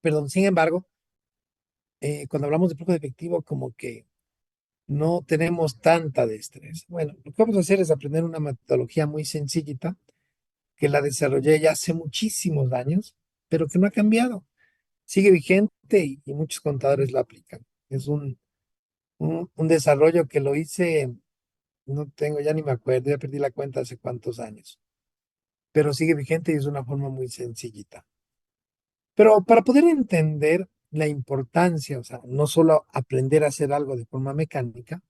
Perdón, sin embargo, cuando hablamos de flujo de efectivo, como que no tenemos tanta destreza. Bueno, lo que vamos a hacer es aprender una metodología muy sencillita que la desarrollé ya hace muchísimos años, pero que no ha cambiado. Sigue vigente y muchos contadores la aplican. Es un desarrollo que lo hice, no tengo, ya ni me acuerdo, ya perdí la cuenta hace cuántos años, pero sigue vigente y es una forma muy sencillita. Pero para poder entender la importancia, o sea, no solo aprender a hacer algo de forma mecánica,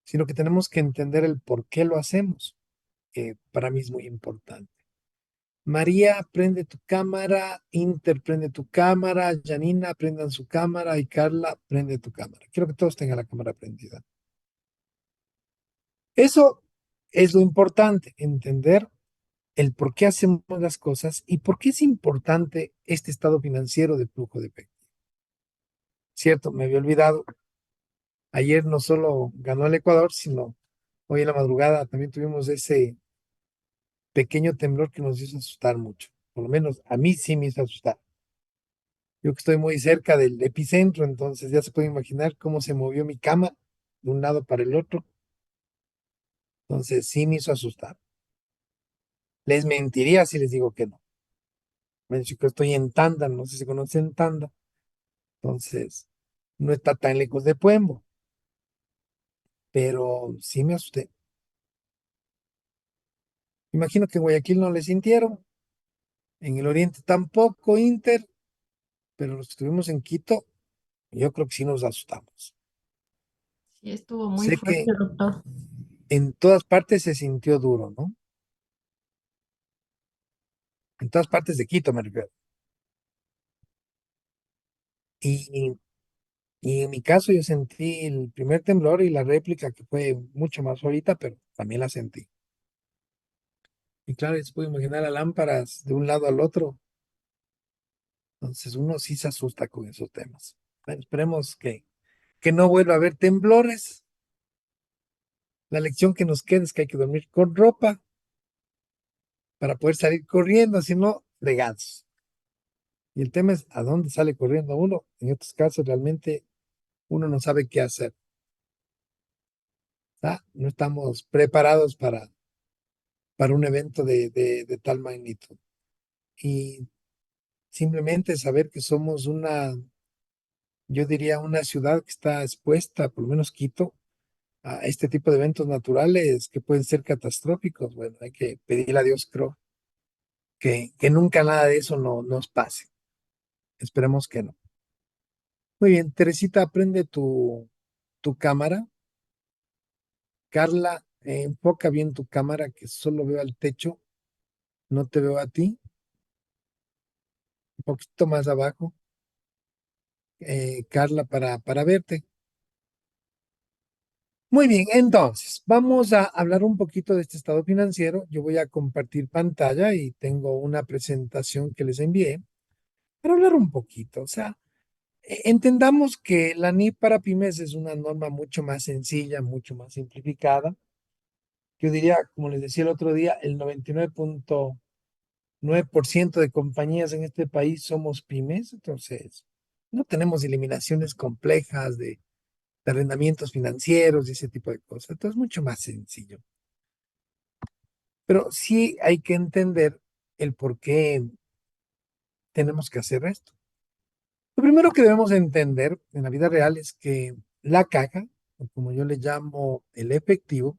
sino que tenemos que entender el por qué lo hacemos, que para mí es muy importante. María, prende tu cámara, Inter, prende tu cámara, Janina, prendan su cámara y Carla, prende tu cámara. Quiero que todos tengan la cámara prendida. Eso es lo importante, entender el por qué hacemos las cosas y por qué es importante este estado financiero de flujo de efectivo. Cierto, me había olvidado. Ayer no solo ganó el Ecuador, sino hoy en la madrugada también tuvimos ese pequeño temblor que nos hizo asustar mucho. Por lo menos a mí sí me hizo asustar. Yo que estoy muy cerca del epicentro, entonces ya se puede imaginar cómo se movió mi cama de un lado para el otro. Entonces sí me hizo asustar. Les mentiría si les digo que no. Me dicho que estoy en Tanda, no sé si conocen Tanda. Entonces no está tan lejos de Puembo, pero sí me asusté. Imagino que en Guayaquil no le sintieron, en el oriente tampoco, Inter, pero los que estuvimos en Quito, yo creo que sí nos asustamos. Sí, estuvo muy Sé que fuerte, doctor. en todas partes se sintió duro, ¿no? En todas partes de Quito me refiero. Y, y en mi caso yo sentí el primer temblor y la réplica que fue mucho más ahorita, pero también la sentí. Y claro, se puede imaginar las lámparas de un lado al otro. Entonces uno sí se asusta con esos temas. Bueno, esperemos que no vuelva a haber temblores. La lección que nos queda es que hay que dormir con ropa para poder salir corriendo, si no, fregados. Y el tema es a dónde sale corriendo uno. En estos casos realmente uno no sabe qué hacer. ¿Tá? No estamos preparados para un evento de tal magnitud. Y simplemente saber que somos yo diría, una ciudad que está expuesta, por lo menos Quito, a este tipo de eventos naturales que pueden ser catastróficos. Bueno, hay que pedirle a Dios, creo, que nunca nada de eso no nos pase. Esperemos que no. Muy bien, Teresita, prende tu cámara. Carla, enfoca bien tu cámara, que solo veo al techo, no te veo a ti. Un poquito más abajo, Carla, para verte. Muy bien, entonces, vamos a hablar un poquito de este estado financiero. Yo voy a compartir pantalla y tengo una presentación que les envié para hablar un poquito. O sea, entendamos que la NIF para pymes es una norma mucho más sencilla, mucho más simplificada. Yo diría, como les decía el otro día, el 99.9% de compañías en este país somos pymes, entonces no tenemos eliminaciones complejas de arrendamientos financieros y ese tipo de cosas. Entonces, mucho más sencillo. Pero sí hay que entender el por qué tenemos que hacer esto. Lo primero que debemos entender en la vida real es que la caja, o como yo le llamo el efectivo,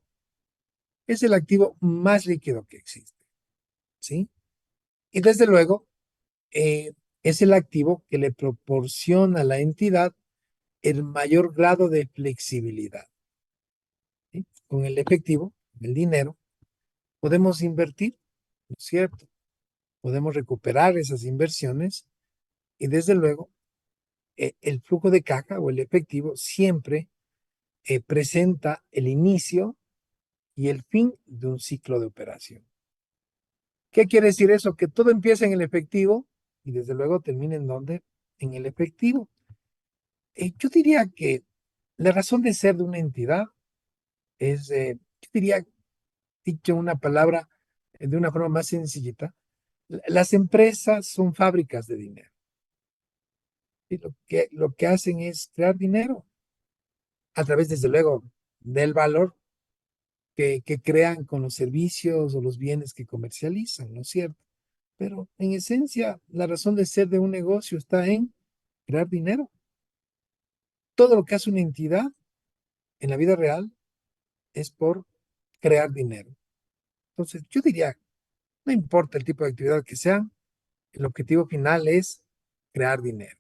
es el activo más líquido que existe, ¿sí? Y desde luego, es el activo que le proporciona a la entidad el mayor grado de flexibilidad, ¿sí? Con el efectivo, el dinero, podemos invertir, ¿no es cierto? Podemos recuperar esas inversiones y desde luego el flujo de caja o el efectivo siempre presenta el inicio y el fin de un ciclo de operación. ¿Qué quiere decir eso? Que todo empieza en el efectivo y desde luego termina en donde? En el efectivo. Yo diría que la razón de ser de una entidad es, yo diría, dicho una palabra de una forma más sencillita, las empresas son fábricas de dinero. Y lo que hacen es crear dinero a través, desde luego, del valor que crean con los servicios o los bienes que comercializan, ¿no es cierto? Pero en esencia, la razón de ser de un negocio está en crear dinero. Todo lo que hace una entidad en la vida real es por crear dinero. Entonces, yo diría, no importa el tipo de actividad que sea, el objetivo final es crear dinero.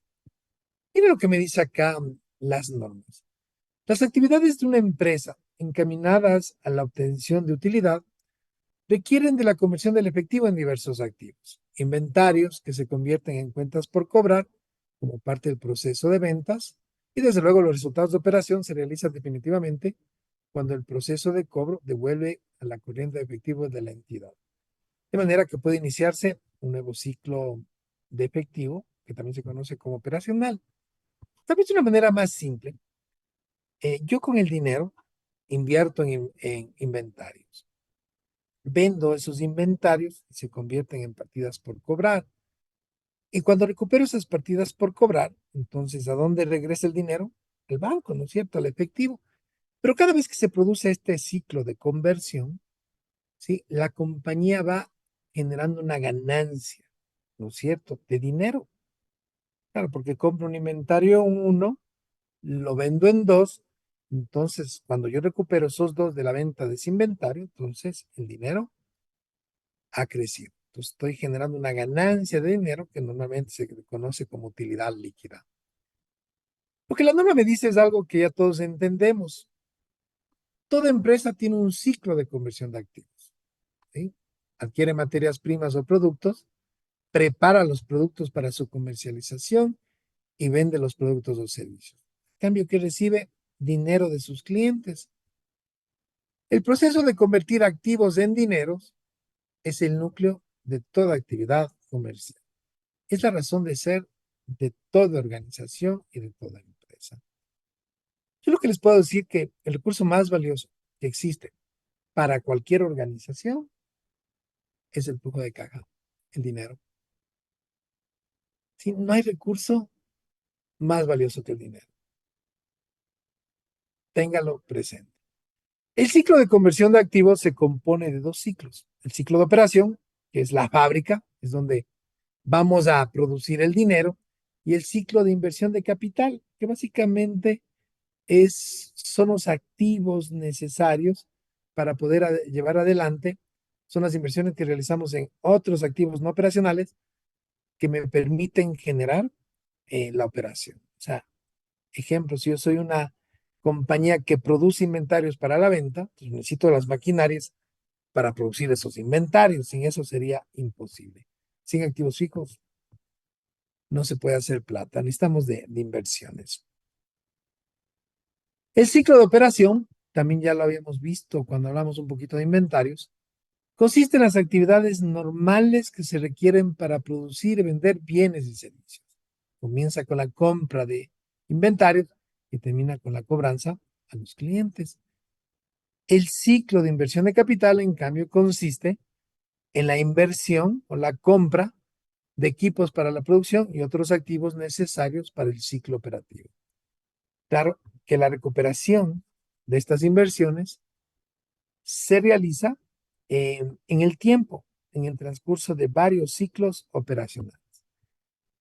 Mira lo que me dice acá las normas. Las actividades de una empresa encaminadas a la obtención de utilidad requieren de la conversión del efectivo en diversos activos. Inventarios que se convierten en cuentas por cobrar como parte del proceso de ventas, y desde luego los resultados de operación se realizan definitivamente cuando el proceso de cobro devuelve a la corriente de efectivo de la entidad. De manera que puede iniciarse un nuevo ciclo de efectivo, que también se conoce como operacional. Tal vez de una manera más simple, yo con el dinero invierto en inventarios. Vendo esos inventarios y se convierten en partidas por cobrar. Y cuando recupero esas partidas por cobrar, entonces, ¿a dónde regresa el dinero? Al banco, ¿no es cierto? Al efectivo. Pero cada vez que se produce este ciclo de conversión, ¿sí? La compañía va generando una ganancia, ¿no es cierto? De dinero. Claro, porque compro un inventario en uno, lo vendo en dos, entonces cuando yo recupero esos dos de la venta de ese inventario, entonces el dinero ha crecido. Entonces estoy generando una ganancia de dinero que normalmente se conoce como utilidad líquida. Lo que la norma me dice es algo que ya todos entendemos. Toda empresa tiene un ciclo de conversión de activos, ¿sí? Adquiere materias primas o productos, prepara los productos para su comercialización y vende los productos o servicios. En cambio, que recibe dinero de sus clientes. El proceso de convertir activos en dineros es el núcleo de toda actividad comercial. Es la razón de ser de toda organización y de toda empresa. Yo lo que les puedo decir que el recurso más valioso que existe para cualquier organización es el flujo de caja, el dinero. ¿Sí? No hay recurso más valioso que el dinero. Téngalo presente. El ciclo de conversión de activos se compone de dos ciclos. El ciclo de operación, que es la fábrica, es donde vamos a producir el dinero, y el ciclo de inversión de capital, que básicamente son los activos necesarios para poder llevar adelante, son las inversiones que realizamos en otros activos no operacionales que me permiten generar la operación. O sea, ejemplo, si yo soy una compañía que produce inventarios para la venta, pues necesito las maquinarias para producir esos inventarios. Sin eso sería imposible. Sin activos fijos no se puede hacer plata. Necesitamos de inversiones. El ciclo de operación, también ya lo habíamos visto cuando hablamos un poquito de inventarios, consiste en las actividades normales que se requieren para producir y vender bienes y servicios. Comienza con la compra de inventarios y termina con la cobranza a los clientes. El ciclo de inversión de capital, en cambio, consiste en la inversión o la compra de equipos para la producción y otros activos necesarios para el ciclo operativo. Claro que la recuperación de estas inversiones se realiza en el tiempo, en el transcurso de varios ciclos operacionales.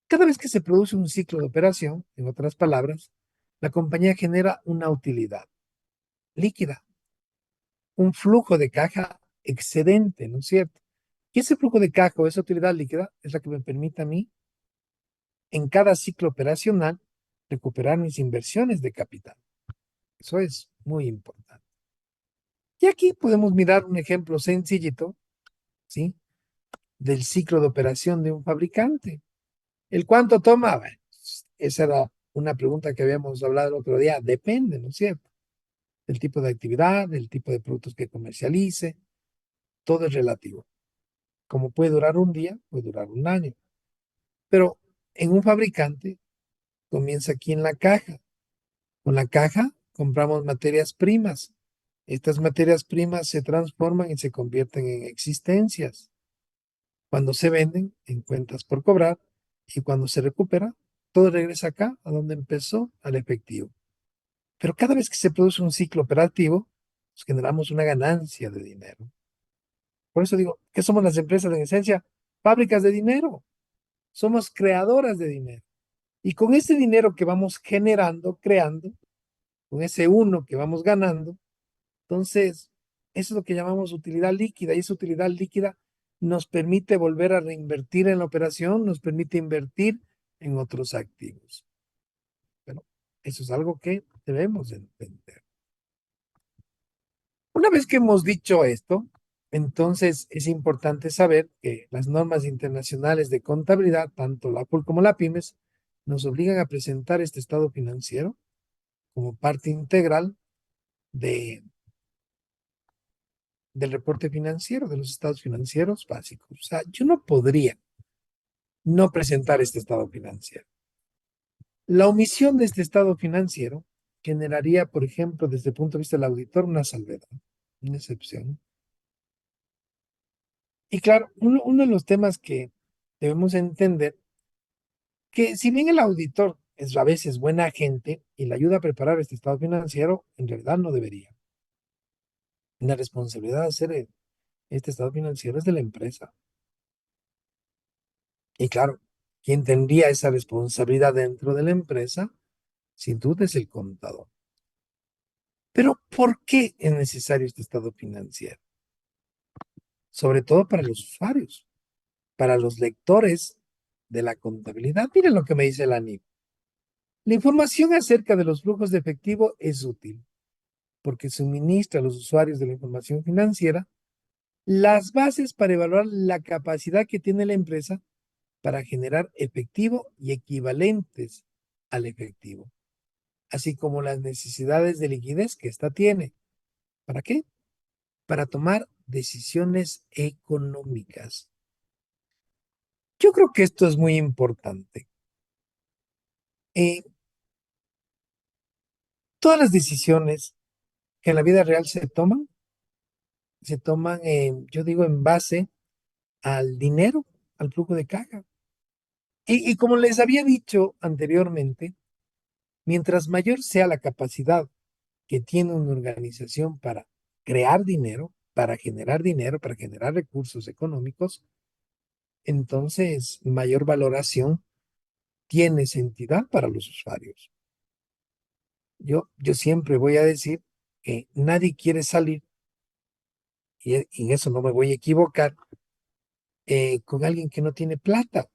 Cada vez que se produce un ciclo de operación, en otras palabras, la compañía genera una utilidad líquida, un flujo de caja excedente, ¿no es cierto? Y ese flujo de caja o esa utilidad líquida es la que me permite a mí, en cada ciclo operacional, recuperar mis inversiones de capital. Eso es muy importante. Y aquí podemos mirar un ejemplo sencillito, ¿sí? Del ciclo de operación de un fabricante. ¿El cuánto toma? Bueno, esa era una pregunta que habíamos hablado el otro día. Depende, ¿no es cierto? Del tipo de actividad, del tipo de productos que comercialice. Todo es relativo. Como puede durar un día, puede durar un año. Pero en un fabricante comienza aquí en la caja. Con la caja compramos materias primas. Estas materias primas se transforman y se convierten en existencias. Cuando se venden en cuentas por cobrar y cuando se recupera, todo regresa acá, a donde empezó, al efectivo. Pero cada vez que se produce un ciclo operativo, pues generamos una ganancia de dinero. Por eso digo, ¿qué somos las empresas en esencia? Fábricas de dinero. Somos creadoras de dinero. Y con ese dinero que vamos generando, creando, con ese uno que vamos ganando, entonces, eso es lo que llamamos utilidad líquida. Y esa utilidad líquida nos permite volver a reinvertir en la operación, nos permite invertir en otros activos. Pero eso es algo que debemos entender. Una vez que hemos dicho esto, entonces es importante saber que las normas internacionales de contabilidad, tanto la APUL como la PYMES, nos obligan a presentar este estado financiero como parte integral de, del reporte financiero, de los estados financieros básicos. O sea, yo no podría no presentar este estado financiero. La omisión de este estado financiero generaría, por ejemplo, desde el punto de vista del auditor, una salvedad, una excepción. Y claro, uno de los temas que debemos entender, que si bien el auditor es a veces buena gente y le ayuda a preparar este estado financiero, en realidad no debería. La responsabilidad de hacer este estado financiero es de la empresa. Y claro, quien tendría esa responsabilidad dentro de la empresa, sin duda es el contador. Pero ¿por qué es necesario este estado financiero? Sobre todo para los usuarios, para los lectores de la contabilidad. Miren lo que me dice la NIF. La información acerca de los flujos de efectivo es útil porque suministra a los usuarios de la información financiera las bases para evaluar la capacidad que tiene la empresa para generar efectivo y equivalentes al efectivo, así como las necesidades de liquidez que ésta tiene. ¿Para qué? Para tomar decisiones económicas. Yo creo que esto es muy importante. Eh, todas las decisiones que en la vida real se toman, yo digo, en base al dinero, al flujo de caja. Y como les había dicho anteriormente, mientras mayor sea la capacidad que tiene una organización para crear dinero, para generar recursos económicos, entonces mayor valoración tiene esa entidad para los usuarios. Yo siempre voy a decir que nadie quiere salir, y en eso no me voy a equivocar, con alguien que no tiene plata.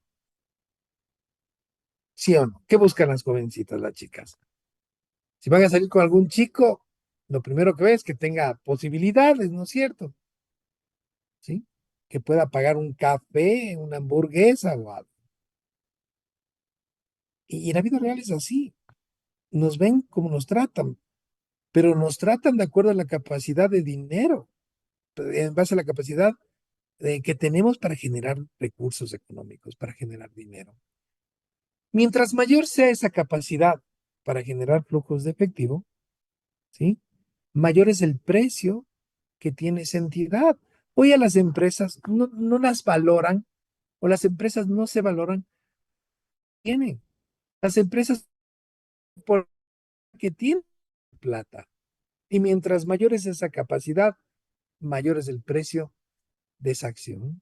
¿Sí o no? ¿Qué buscan las jovencitas, las chicas? Si van a salir con algún chico, lo primero que ves es que tenga posibilidades, ¿no es cierto? ¿Sí? Que pueda pagar un café, una hamburguesa o algo. Y la vida real es así. Nos ven como nos tratan, pero nos tratan de acuerdo a la capacidad de dinero, en base a la capacidad que tenemos para generar recursos económicos, para generar dinero. Mientras mayor sea esa capacidad para generar flujos de efectivo, ¿sí? Mayor es el precio que tiene esa entidad. Hoy a las empresas no las valoran o las empresas no se valoran, tienen. Las empresas porque tienen plata. Y mientras mayor es esa capacidad, mayor es el precio de esa acción.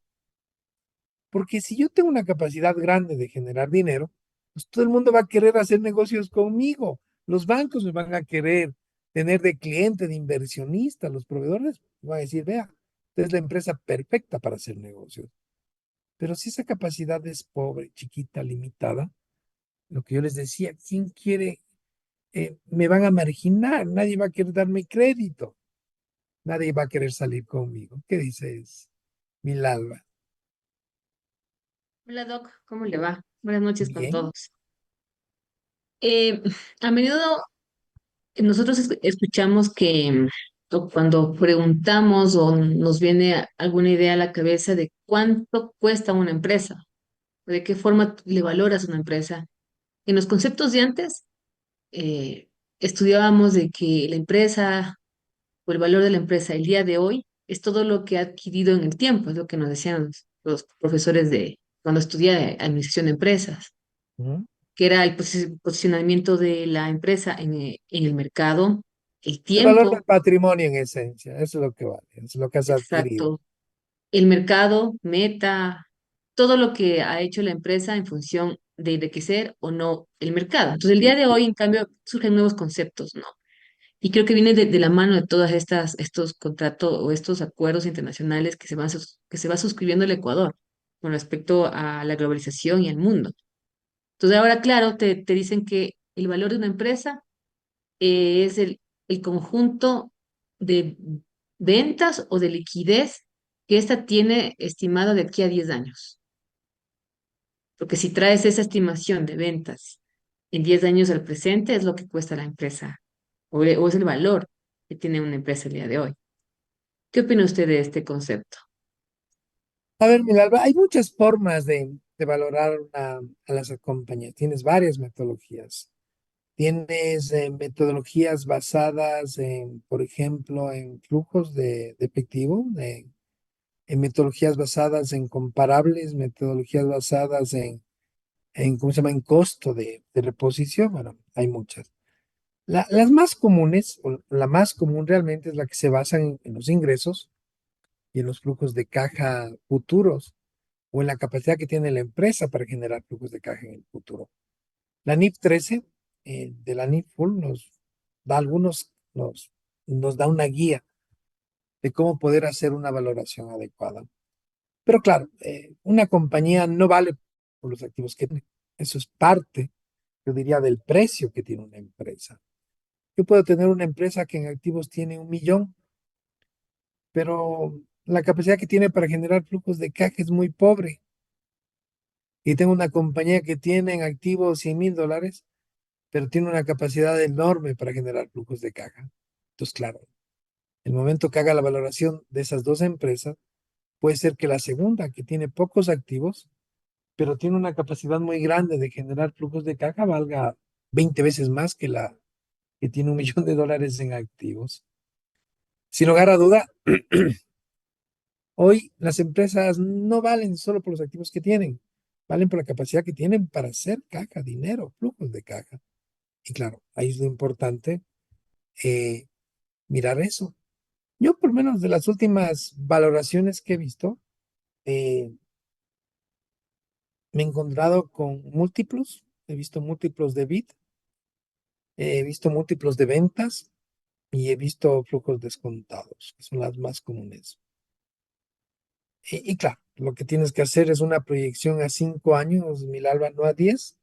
Porque si yo tengo una capacidad grande de generar dinero, pues todo el mundo va a querer hacer negocios conmigo. Los bancos me van a querer tener de cliente, de inversionista. Los proveedores van a decir, vea, esta es la empresa perfecta para hacer negocios. Pero si esa capacidad es pobre, chiquita, limitada, lo que yo les decía, ¿quién quiere? Me van a marginar, nadie va a querer darme crédito, nadie va a querer salir conmigo. ¿Qué dices, Milalba? Hola Doc, ¿cómo le va? Buenas noches con Bien. todos. Eh, a menudo nosotros escuchamos que o cuando preguntamos o nos viene alguna idea a la cabeza de cuánto cuesta una empresa, de qué forma le valoras una empresa. En los conceptos de antes, eh, estudiábamos de que la empresa o el valor de la empresa el día de hoy es todo lo que ha adquirido en el tiempo, es lo que nos decían los profesores de cuando estudié administración de empresas. ¿Mm? que era el posicionamiento de la empresa en el mercado, el El valor del tiempo, patrimonio en esencia, eso es lo que vale, eso es lo que has adquirido. exacto, el mercado, meta, todo lo que ha hecho la empresa en función de enriquecer o no el mercado. Entonces, el día de hoy, en cambio, surgen nuevos conceptos, ¿no? Y creo que viene de la mano de todas estos contratos o estos acuerdos internacionales que se va suscribiendo el Ecuador con respecto a la globalización y al mundo. Entonces, ahora, claro, te dicen que el valor de una empresa es el conjunto de ventas o de liquidez que ésta tiene estimado de aquí a 10 años. Porque si traes esa estimación de ventas en 10 años al presente, es lo que cuesta la empresa o es el valor que tiene una empresa el día de hoy. ¿Qué opina usted de este concepto? A ver, Milalba, hay muchas formas de valorar a las compañías. Tienes varias metodologías. Tienes metodologías basadas en, por ejemplo, en flujos de efectivo, en metodologías basadas en comparables, metodologías basadas ¿cómo se llama? En costo de reposición. Bueno, hay muchas. Las más comunes, o la más común realmente es la que se basa en los ingresos y en los flujos de caja futuros o en la capacidad que tiene la empresa para generar flujos de caja en el futuro. La NIF 13 de la NIF Full da nos da una guía de cómo poder hacer una valoración adecuada. Pero claro, una compañía no vale por los activos que tiene. Eso es parte, yo diría, del precio que tiene una empresa. Yo puedo tener una empresa que en activos tiene 1 millón, pero la capacidad que tiene para generar flujos de caja es muy pobre. Y tengo una compañía que tiene en activos $100,000, pero tiene una capacidad enorme para generar flujos de caja. Entonces, claro, el momento que haga la valoración de esas dos empresas, puede ser que la segunda, que tiene pocos activos, pero tiene una capacidad muy grande de generar flujos de caja, valga 20 veces más que la que tiene $1 millón en activos. Sin lugar a duda, hoy las empresas no valen solo por los activos que tienen, valen por la capacidad que tienen para hacer caja, dinero, flujos de caja. Y claro, ahí es lo importante, eh, mirar eso. Yo, por lo menos de las últimas valoraciones que he visto, eh, me he encontrado con múltiplos, he visto múltiplos de bit, he visto múltiplos de ventas y he visto flujos descontados, que son las más comunes. Y claro, lo que tienes que hacer es una proyección a 5 años, Milalba, no a 10.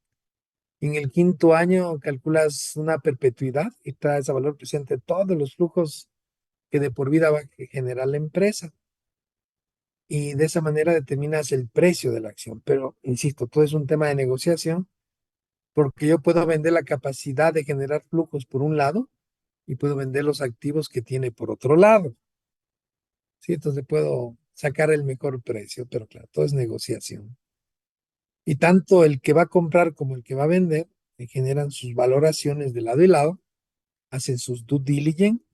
En el quinto año calculas una perpetuidad y traes a valor presente todos los flujos que de por vida va a generar la empresa. Y de esa manera determinas el precio de la acción. Pero, insisto, todo es un tema de negociación porque yo puedo vender la capacidad de generar flujos por un lado y puedo vender los activos que tiene por otro lado. ¿Sí? Entonces puedo sacar el mejor precio, pero claro, todo es negociación. Y tanto el que va a comprar como el que va a vender generan sus valoraciones de lado y lado, hacen sus due diligence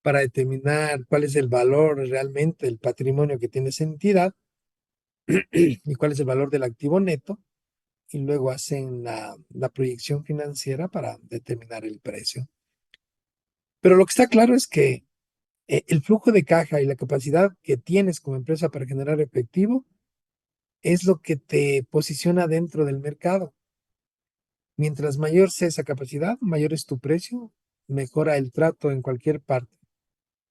para determinar cuál es el valor realmente del patrimonio que tiene esa entidad y cuál es el valor del activo neto, y luego hacen la proyección financiera para determinar el precio. Pero lo que está claro es que el flujo de caja y la capacidad que tienes como empresa para generar efectivo es lo que te posiciona dentro del mercado. Mientras mayor sea esa capacidad, mayor es tu precio, mejora el trato en cualquier parte.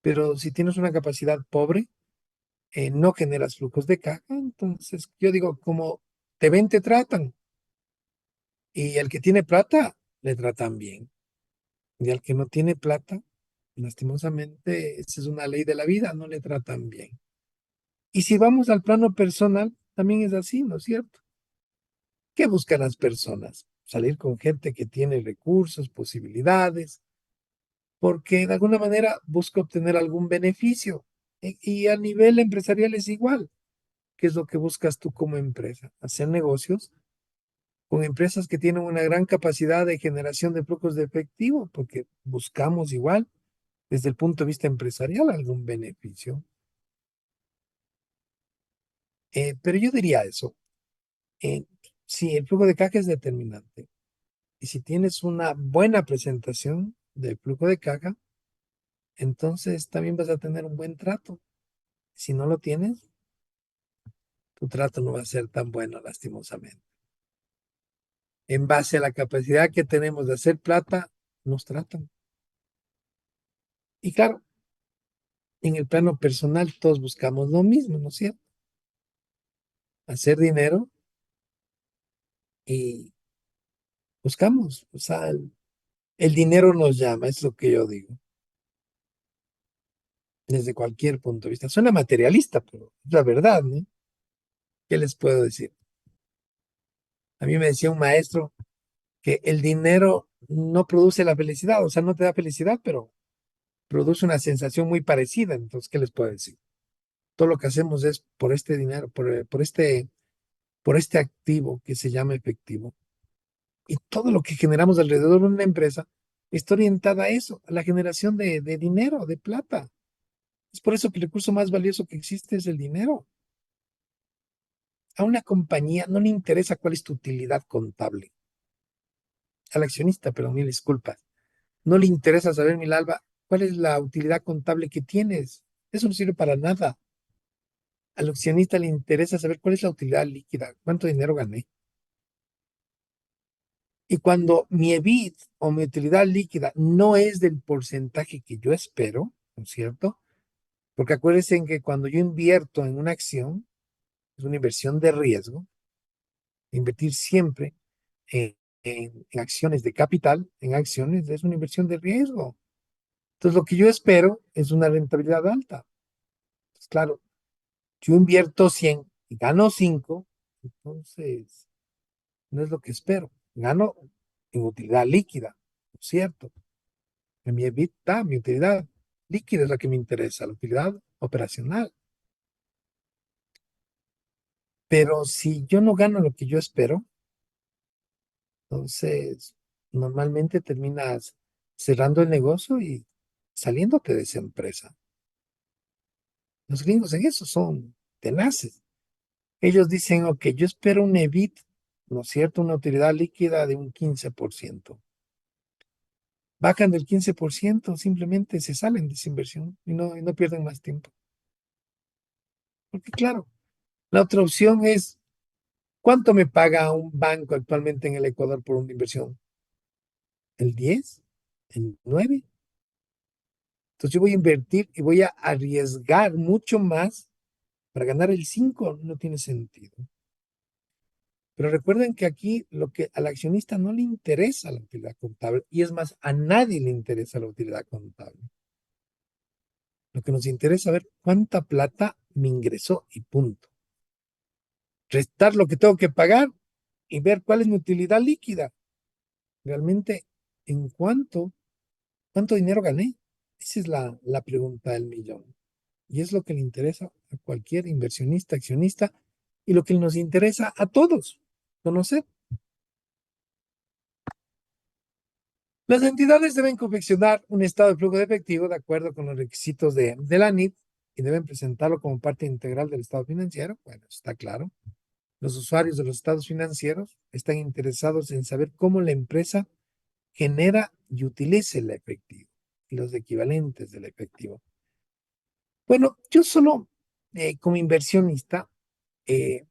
Pero si tienes una capacidad pobre, no generas flujos de caja, entonces yo digo, como te ven, te tratan. Y el que tiene plata, le tratan bien. Y al que no tiene plata, lastimosamente, esa es una ley de la vida, no le tratan bien. Y si vamos al plano personal, también es así, ¿no es cierto? ¿Qué buscan las personas? Salir con gente que tiene recursos, posibilidades, porque de alguna manera busca obtener algún beneficio. Y a nivel empresarial es igual. ¿Qué es lo que buscas tú como empresa? Hacer negocios con empresas que tienen una gran capacidad de generación de flujos de efectivo, porque buscamos igual, desde el punto de vista empresarial, algún beneficio. Pero yo diría eso. eh, sí, el flujo de caja es determinante. Y si tienes una buena presentación del flujo de caja, entonces también vas a tener un buen trato. Si no lo tienes, tu trato no va a ser tan bueno, lastimosamente. En base a la capacidad que tenemos de hacer plata, nos tratan. Y claro, en el plano personal todos buscamos lo mismo, ¿no es cierto? Hacer dinero y buscamos, o sea, el dinero nos llama, es lo que yo digo, desde cualquier punto de vista. Suena materialista, pero es la verdad, ¿no? ¿Qué les puedo decir? A mí me decía un maestro que el dinero no produce la felicidad, o sea, no te da felicidad, pero produce una sensación muy parecida. Entonces, ¿qué les puedo decir? Todo lo que hacemos es por este dinero, por este activo que se llama efectivo. Y todo lo que generamos alrededor de una empresa está orientada a eso, a la generación de dinero, de plata. Es por eso que el recurso más valioso que existe es el dinero. A una compañía no le interesa cuál es tu utilidad contable. Al accionista, pero mil disculpas. No le interesa saber, Milalba, cuál es la utilidad contable que tienes. Eso no sirve para nada. Al accionista le interesa saber cuál es la utilidad líquida, cuánto dinero gané. Y cuando mi EBIT o mi utilidad líquida no es del porcentaje que yo espero, ¿no es cierto? Porque acuérdense que cuando yo invierto en una acción, es una inversión de riesgo, invertir siempre en acciones de capital, en acciones, es una inversión de riesgo. Entonces, lo que yo espero es una rentabilidad alta. Pues claro, yo invierto 100 y gano 5, entonces no es lo que espero. Gano en utilidad líquida, ¿no es cierto? En mi EBITDA, mi utilidad líquida es la que me interesa, la utilidad operacional. Pero si yo no gano lo que yo espero, entonces normalmente terminas cerrando el negocio y saliéndote de esa empresa. Los gringos en eso son tenaces. Ellos dicen, ok, yo espero un EBIT, ¿no es cierto? Una utilidad líquida de un 15%. Bajan del 15%, simplemente se salen de esa inversión y no pierden más tiempo. Porque claro, la otra opción es, ¿cuánto me paga un banco actualmente en el Ecuador por una inversión? ¿El 10? ¿El 9? Entonces yo voy a invertir y voy a arriesgar mucho más para ganar el 5. No tiene sentido. Pero recuerden que aquí lo que al accionista no le interesa la utilidad contable, y es más, a nadie le interesa la utilidad contable. Lo que nos interesa es ver cuánta plata me ingresó y punto. Restar lo que tengo que pagar y ver cuál es mi utilidad líquida. Realmente, ¿en cuánto dinero gané? Esa es la pregunta del millón. Y es lo que le interesa a cualquier inversionista, accionista, y lo que nos interesa a todos, conocer. Las entidades deben confeccionar un estado de flujo de efectivo de acuerdo con los requisitos de la NIF y deben presentarlo como parte integral del estado financiero. Bueno, está claro. Los usuarios de los estados financieros están interesados en saber cómo la empresa genera y utiliza el efectivo y los equivalentes del efectivo. Bueno, yo solo como inversionista,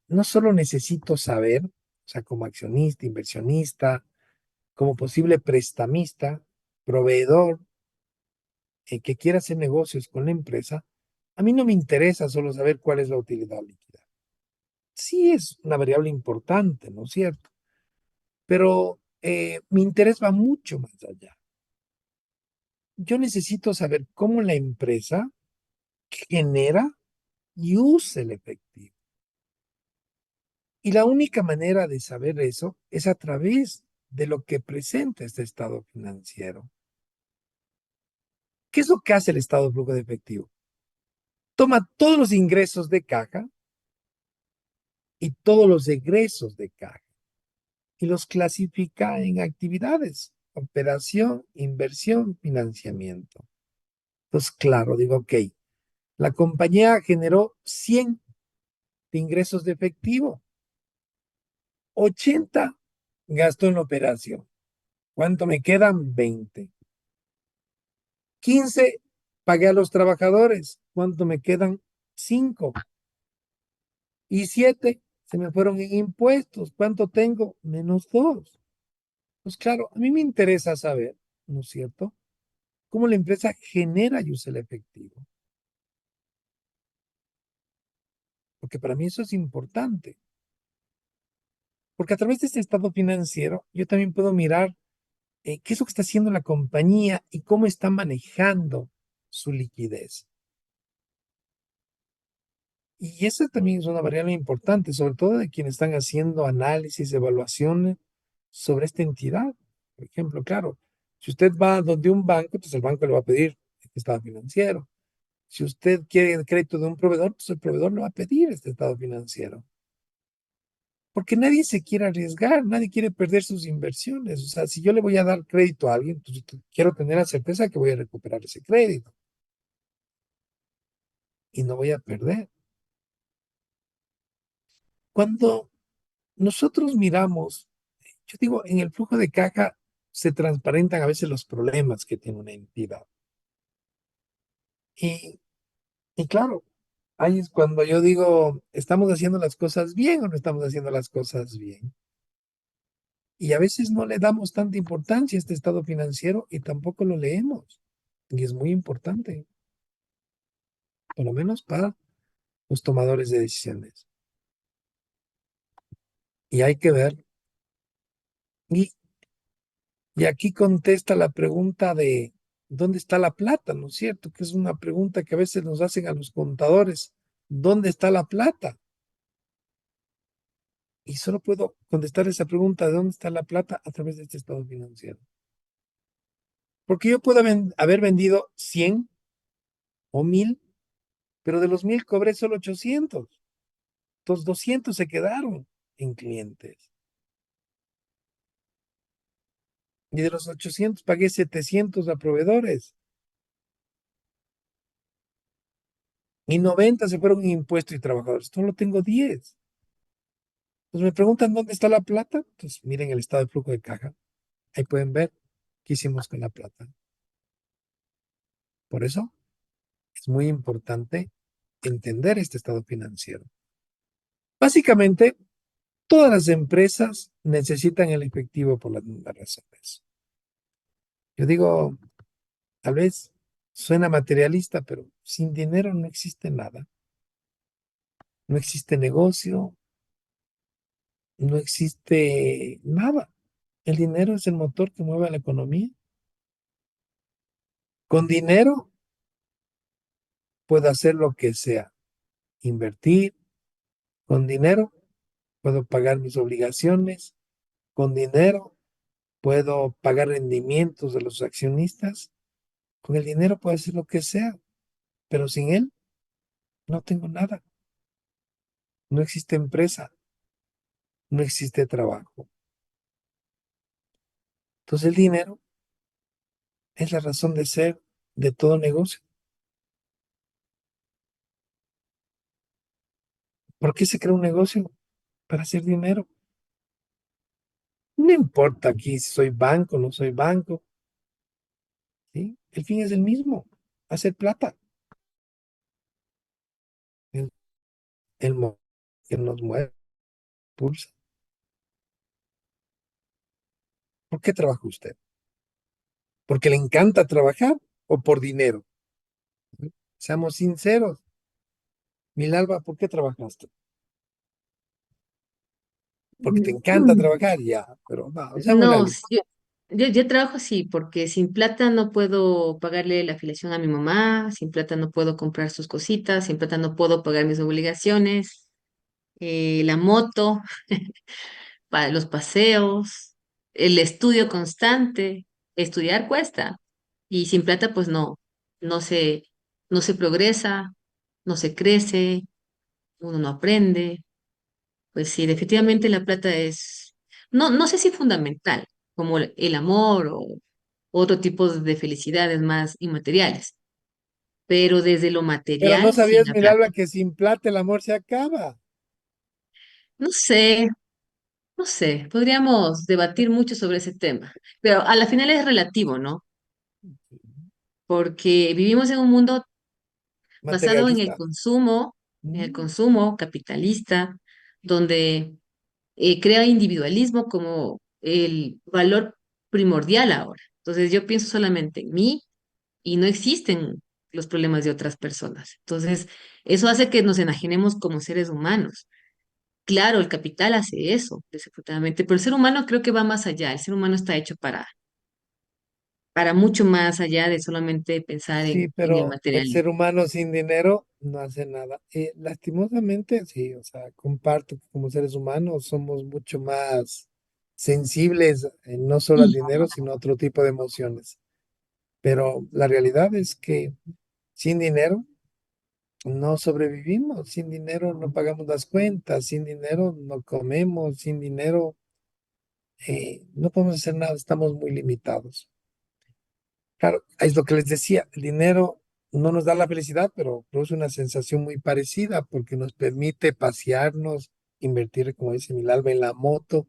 no solo necesito saber, o sea, como accionista, inversionista, como posible prestamista, proveedor, que quiera hacer negocios con la empresa, a mí no me interesa solo saber cuál es la utilidad líquida. Sí es una variable importante, ¿no es cierto? Pero mi interés va mucho más allá. Yo necesito saber cómo la empresa genera y usa el efectivo. Y la única manera de saber eso es a través de lo que presenta este estado financiero. ¿Qué es lo que hace el estado de flujo de efectivo? Toma todos los ingresos de caja y todos los egresos de caja y los clasifica en actividades: operación, inversión, financiamiento. Entonces, claro, digo, ok, la compañía generó 100 de ingresos de efectivo, 80 gastó en operación. ¿Cuánto me quedan? 20. 15 pagué a los trabajadores. ¿Cuánto me quedan? 5. Y 7 se me fueron en impuestos. ¿Cuánto tengo? -2. Pues claro, a mí me interesa saber, ¿no es cierto? Cómo la empresa genera y usa el efectivo. Porque para mí eso es importante. Porque a través de este estado financiero, yo también puedo mirar qué es lo que está haciendo la compañía y cómo está manejando su liquidez. Y esa también es una variable importante, sobre todo de quienes están haciendo análisis, evaluaciones sobre esta entidad. Por ejemplo, claro, si usted va donde un banco, pues el banco le va a pedir este estado financiero. Si usted quiere el crédito de un proveedor, pues el proveedor le va a pedir este estado financiero. Porque nadie se quiere arriesgar, nadie quiere perder sus inversiones. O sea, si yo le voy a dar crédito a alguien, pues quiero tener la certeza que voy a recuperar ese crédito y no voy a perder. Cuando nosotros miramos, yo digo, en el flujo de caja se transparentan a veces los problemas que tiene una entidad. Y, y claro, ahí es cuando yo digo, ¿estamos haciendo las cosas bien o no estamos haciendo las cosas bien? Y a veces no le damos tanta importancia a este estado financiero y tampoco lo leemos. Y es muy importante, por lo menos para los tomadores de decisiones. Y hay que ver. Y, y aquí contesta la pregunta de ¿dónde está la plata? ¿No es cierto? Que es una pregunta que a veces nos hacen a los contadores. ¿Dónde está la plata? Y solo puedo contestar esa pregunta de dónde está la plata a través de este estado financiero. Porque yo puedo haber vendido 100 o 1000, pero de los 1000 cobré solo 800. Entonces 200 se quedaron en clientes. Y de los 800 pagué 700 a proveedores. Y 90 se fueron en impuestos y trabajadores. Solo tengo 10. Entonces me preguntan dónde está la plata. Entonces miren el estado de flujo de caja. Ahí pueden ver qué hicimos con la plata. Por eso es muy importante entender este estado financiero. Básicamente, todas las empresas necesitan el efectivo por las mismas razones. Yo digo, tal vez suena materialista, pero sin dinero no existe nada. No existe negocio, no existe nada. El dinero es el motor que mueve a la economía. Con dinero puedo hacer lo que sea, invertir, con dinero puedo pagar mis obligaciones, con dinero puedo pagar rendimientos de los accionistas, con el dinero puedo hacer lo que sea, pero sin él no tengo nada. No existe empresa, no existe trabajo. Entonces el dinero es la razón de ser de todo negocio. ¿Por qué se crea un negocio? Para hacer dinero. No importa aquí si soy banco o no soy banco, ¿sí? El fin es el mismo, hacer plata. El, el que nos mueve, pulsa. ¿Por qué trabaja usted? ¿Porque le encanta trabajar o por dinero? Seamos sinceros. Milalba, ¿por qué trabajaste? Porque te encanta Mm. trabajar, ya, pero no, seamos No, realistas. yo trabajo así, porque sin plata no puedo pagarle la afiliación a mi mamá, sin plata no puedo comprar sus cositas, sin plata no puedo pagar mis obligaciones, la moto, para los paseos, el estudio constante. Estudiar cuesta y sin plata pues no se, no se progresa, no se crece, uno no aprende. Pues sí, definitivamente la plata es, no sé si fundamental, como el amor o otro tipo de felicidades más inmateriales, pero desde lo Pero no material, sí, sabías, la plata. Milalba, que sin plata el amor se acaba. No sé, No sé, podríamos debatir mucho sobre ese tema, pero a la final es relativo, ¿no? Porque vivimos en un mundo basado Materialista. en el Mm. consumo capitalista, donde crea individualismo como el valor primordial ahora. Entonces yo pienso solamente en mí y no existen los problemas de otras personas. Entonces, eso hace que nos enajenemos como seres humanos. Claro, el capital hace eso, desafortunadamente, pero el ser humano creo que va más allá. El ser humano está hecho para mucho más allá de solamente pensar Sí, en el pero el materialismo. ser humano sin dinero no hace nada. Lastimosamente, sí, o sea, comparto que como seres humanos somos mucho más sensibles, no solo al dinero, sino a otro tipo de emociones. Pero la realidad es que sin dinero no sobrevivimos, sin dinero no pagamos las cuentas, sin dinero no comemos, sin dinero no podemos hacer nada, estamos muy limitados. Claro, es lo que les decía, el dinero no nos da la felicidad, pero produce una sensación muy parecida porque nos permite pasearnos, invertir, como dice Milalba, en la moto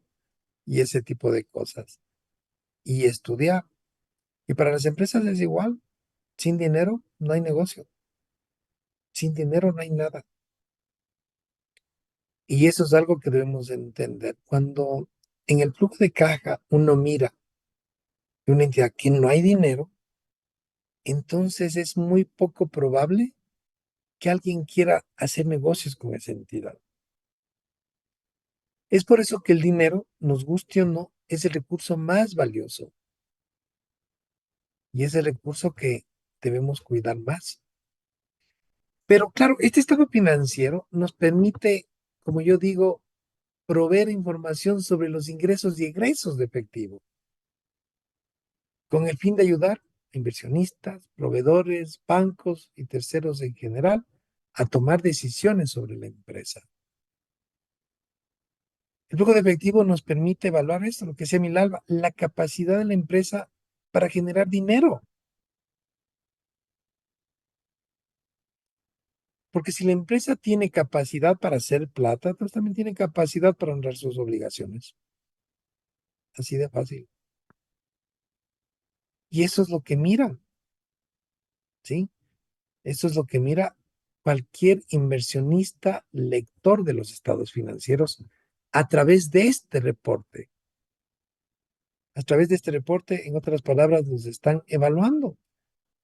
y ese tipo de cosas. Y estudiar. Y para las empresas es igual, sin dinero no hay negocio, sin dinero no hay nada. Y eso es algo que debemos entender. Cuando en el flujo de caja uno mira de una entidad que no hay dinero, entonces es muy poco probable que alguien quiera hacer negocios con esa entidad. Es por eso que el dinero, nos guste o no, es el recurso más valioso y es el recurso que debemos cuidar más. Pero claro, este estado financiero nos permite, como yo digo, proveer información sobre los ingresos y egresos de efectivo, con el fin de ayudar a inversionistas, proveedores, bancos y terceros en general a tomar decisiones sobre la empresa. El flujo de efectivo nos permite evaluar esto, lo que decía Milalba, la capacidad de la empresa para generar dinero. Porque si la empresa tiene capacidad para hacer plata, pues también tiene capacidad para honrar sus obligaciones. Así de fácil. Y eso es lo que mira, ¿sí? Eso es lo que mira cualquier inversionista lector de los estados financieros a través de este reporte. A través de este reporte, en otras palabras, nos están evaluando.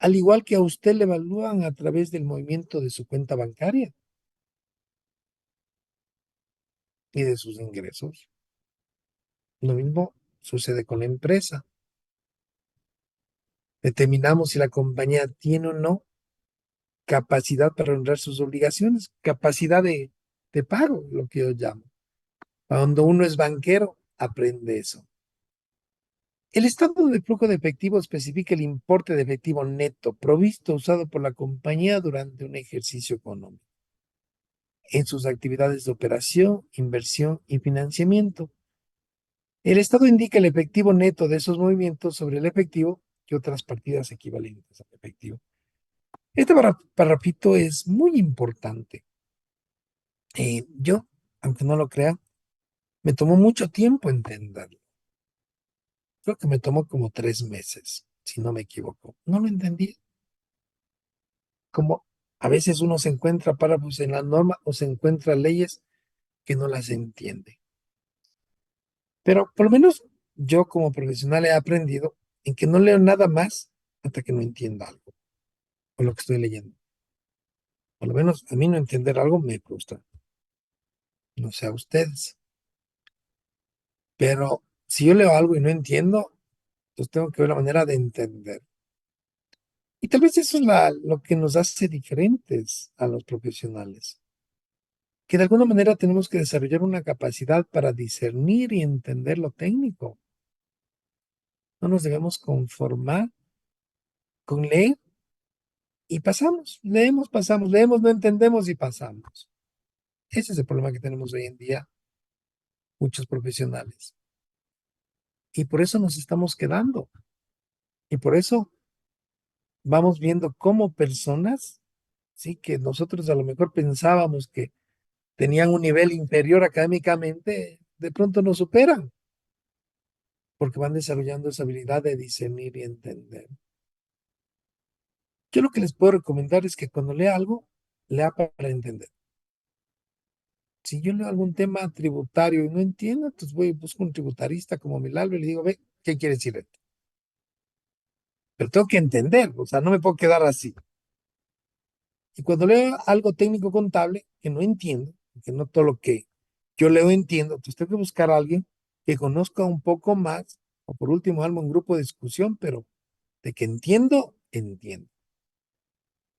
Al igual que a usted le evalúan a través del movimiento de su cuenta bancaria y de sus ingresos. Lo mismo sucede con la empresa. Determinamos si la compañía tiene o no capacidad para honrar sus obligaciones, capacidad de pago, lo que yo llamo. Cuando uno es banquero, aprende eso. El estado de flujo de efectivo especifica el importe de efectivo neto provisto usado por la compañía durante un ejercicio económico en sus actividades de operación, inversión y financiamiento. El estado indica el efectivo neto de esos movimientos sobre el efectivo y otras partidas equivalentes al efectivo. Este parrafito es muy importante. Yo, aunque no lo crea, me tomó mucho tiempo entenderlo. Creo que me tomó como 3 meses, si no me equivoco. No lo entendí. Como a veces uno se encuentra párrafos en la norma o se encuentra leyes que no las entiende. Pero por lo menos yo como profesional he aprendido en que no leo nada más hasta que no entienda algo o lo que estoy leyendo. Por lo menos a mí no entender algo me frustra. No sé a ustedes. Pero si yo leo algo y no entiendo, pues tengo que ver la manera de entender. Y tal vez eso es lo que nos hace diferentes a los profesionales. Que de alguna manera tenemos que desarrollar una capacidad para discernir y entender lo técnico. No nos debemos conformar con leer y pasamos. Leemos, pasamos, leemos, no entendemos y pasamos. Ese es el problema que tenemos hoy en día muchos profesionales. Y por eso nos estamos quedando. Y por eso vamos viendo cómo personas, sí, que nosotros a lo mejor pensábamos que tenían un nivel inferior académicamente, de pronto nos superan, porque van desarrollando esa habilidad de discernir y entender. Yo lo que les puedo recomendar es que cuando lea algo, lea para entender. Si yo leo algún tema tributario y no entiendo, entonces voy y busco un tributarista como Milalvo y le digo, ve, ¿qué quiere decir esto? Pero tengo que entender, o sea, no me puedo quedar así. Y cuando leo algo técnico contable que no entiendo, que no todo lo que yo leo entiendo, entonces tengo que buscar a alguien que conozca un poco más, o por último, algo un grupo de discusión, pero de que entiendo, entiendo.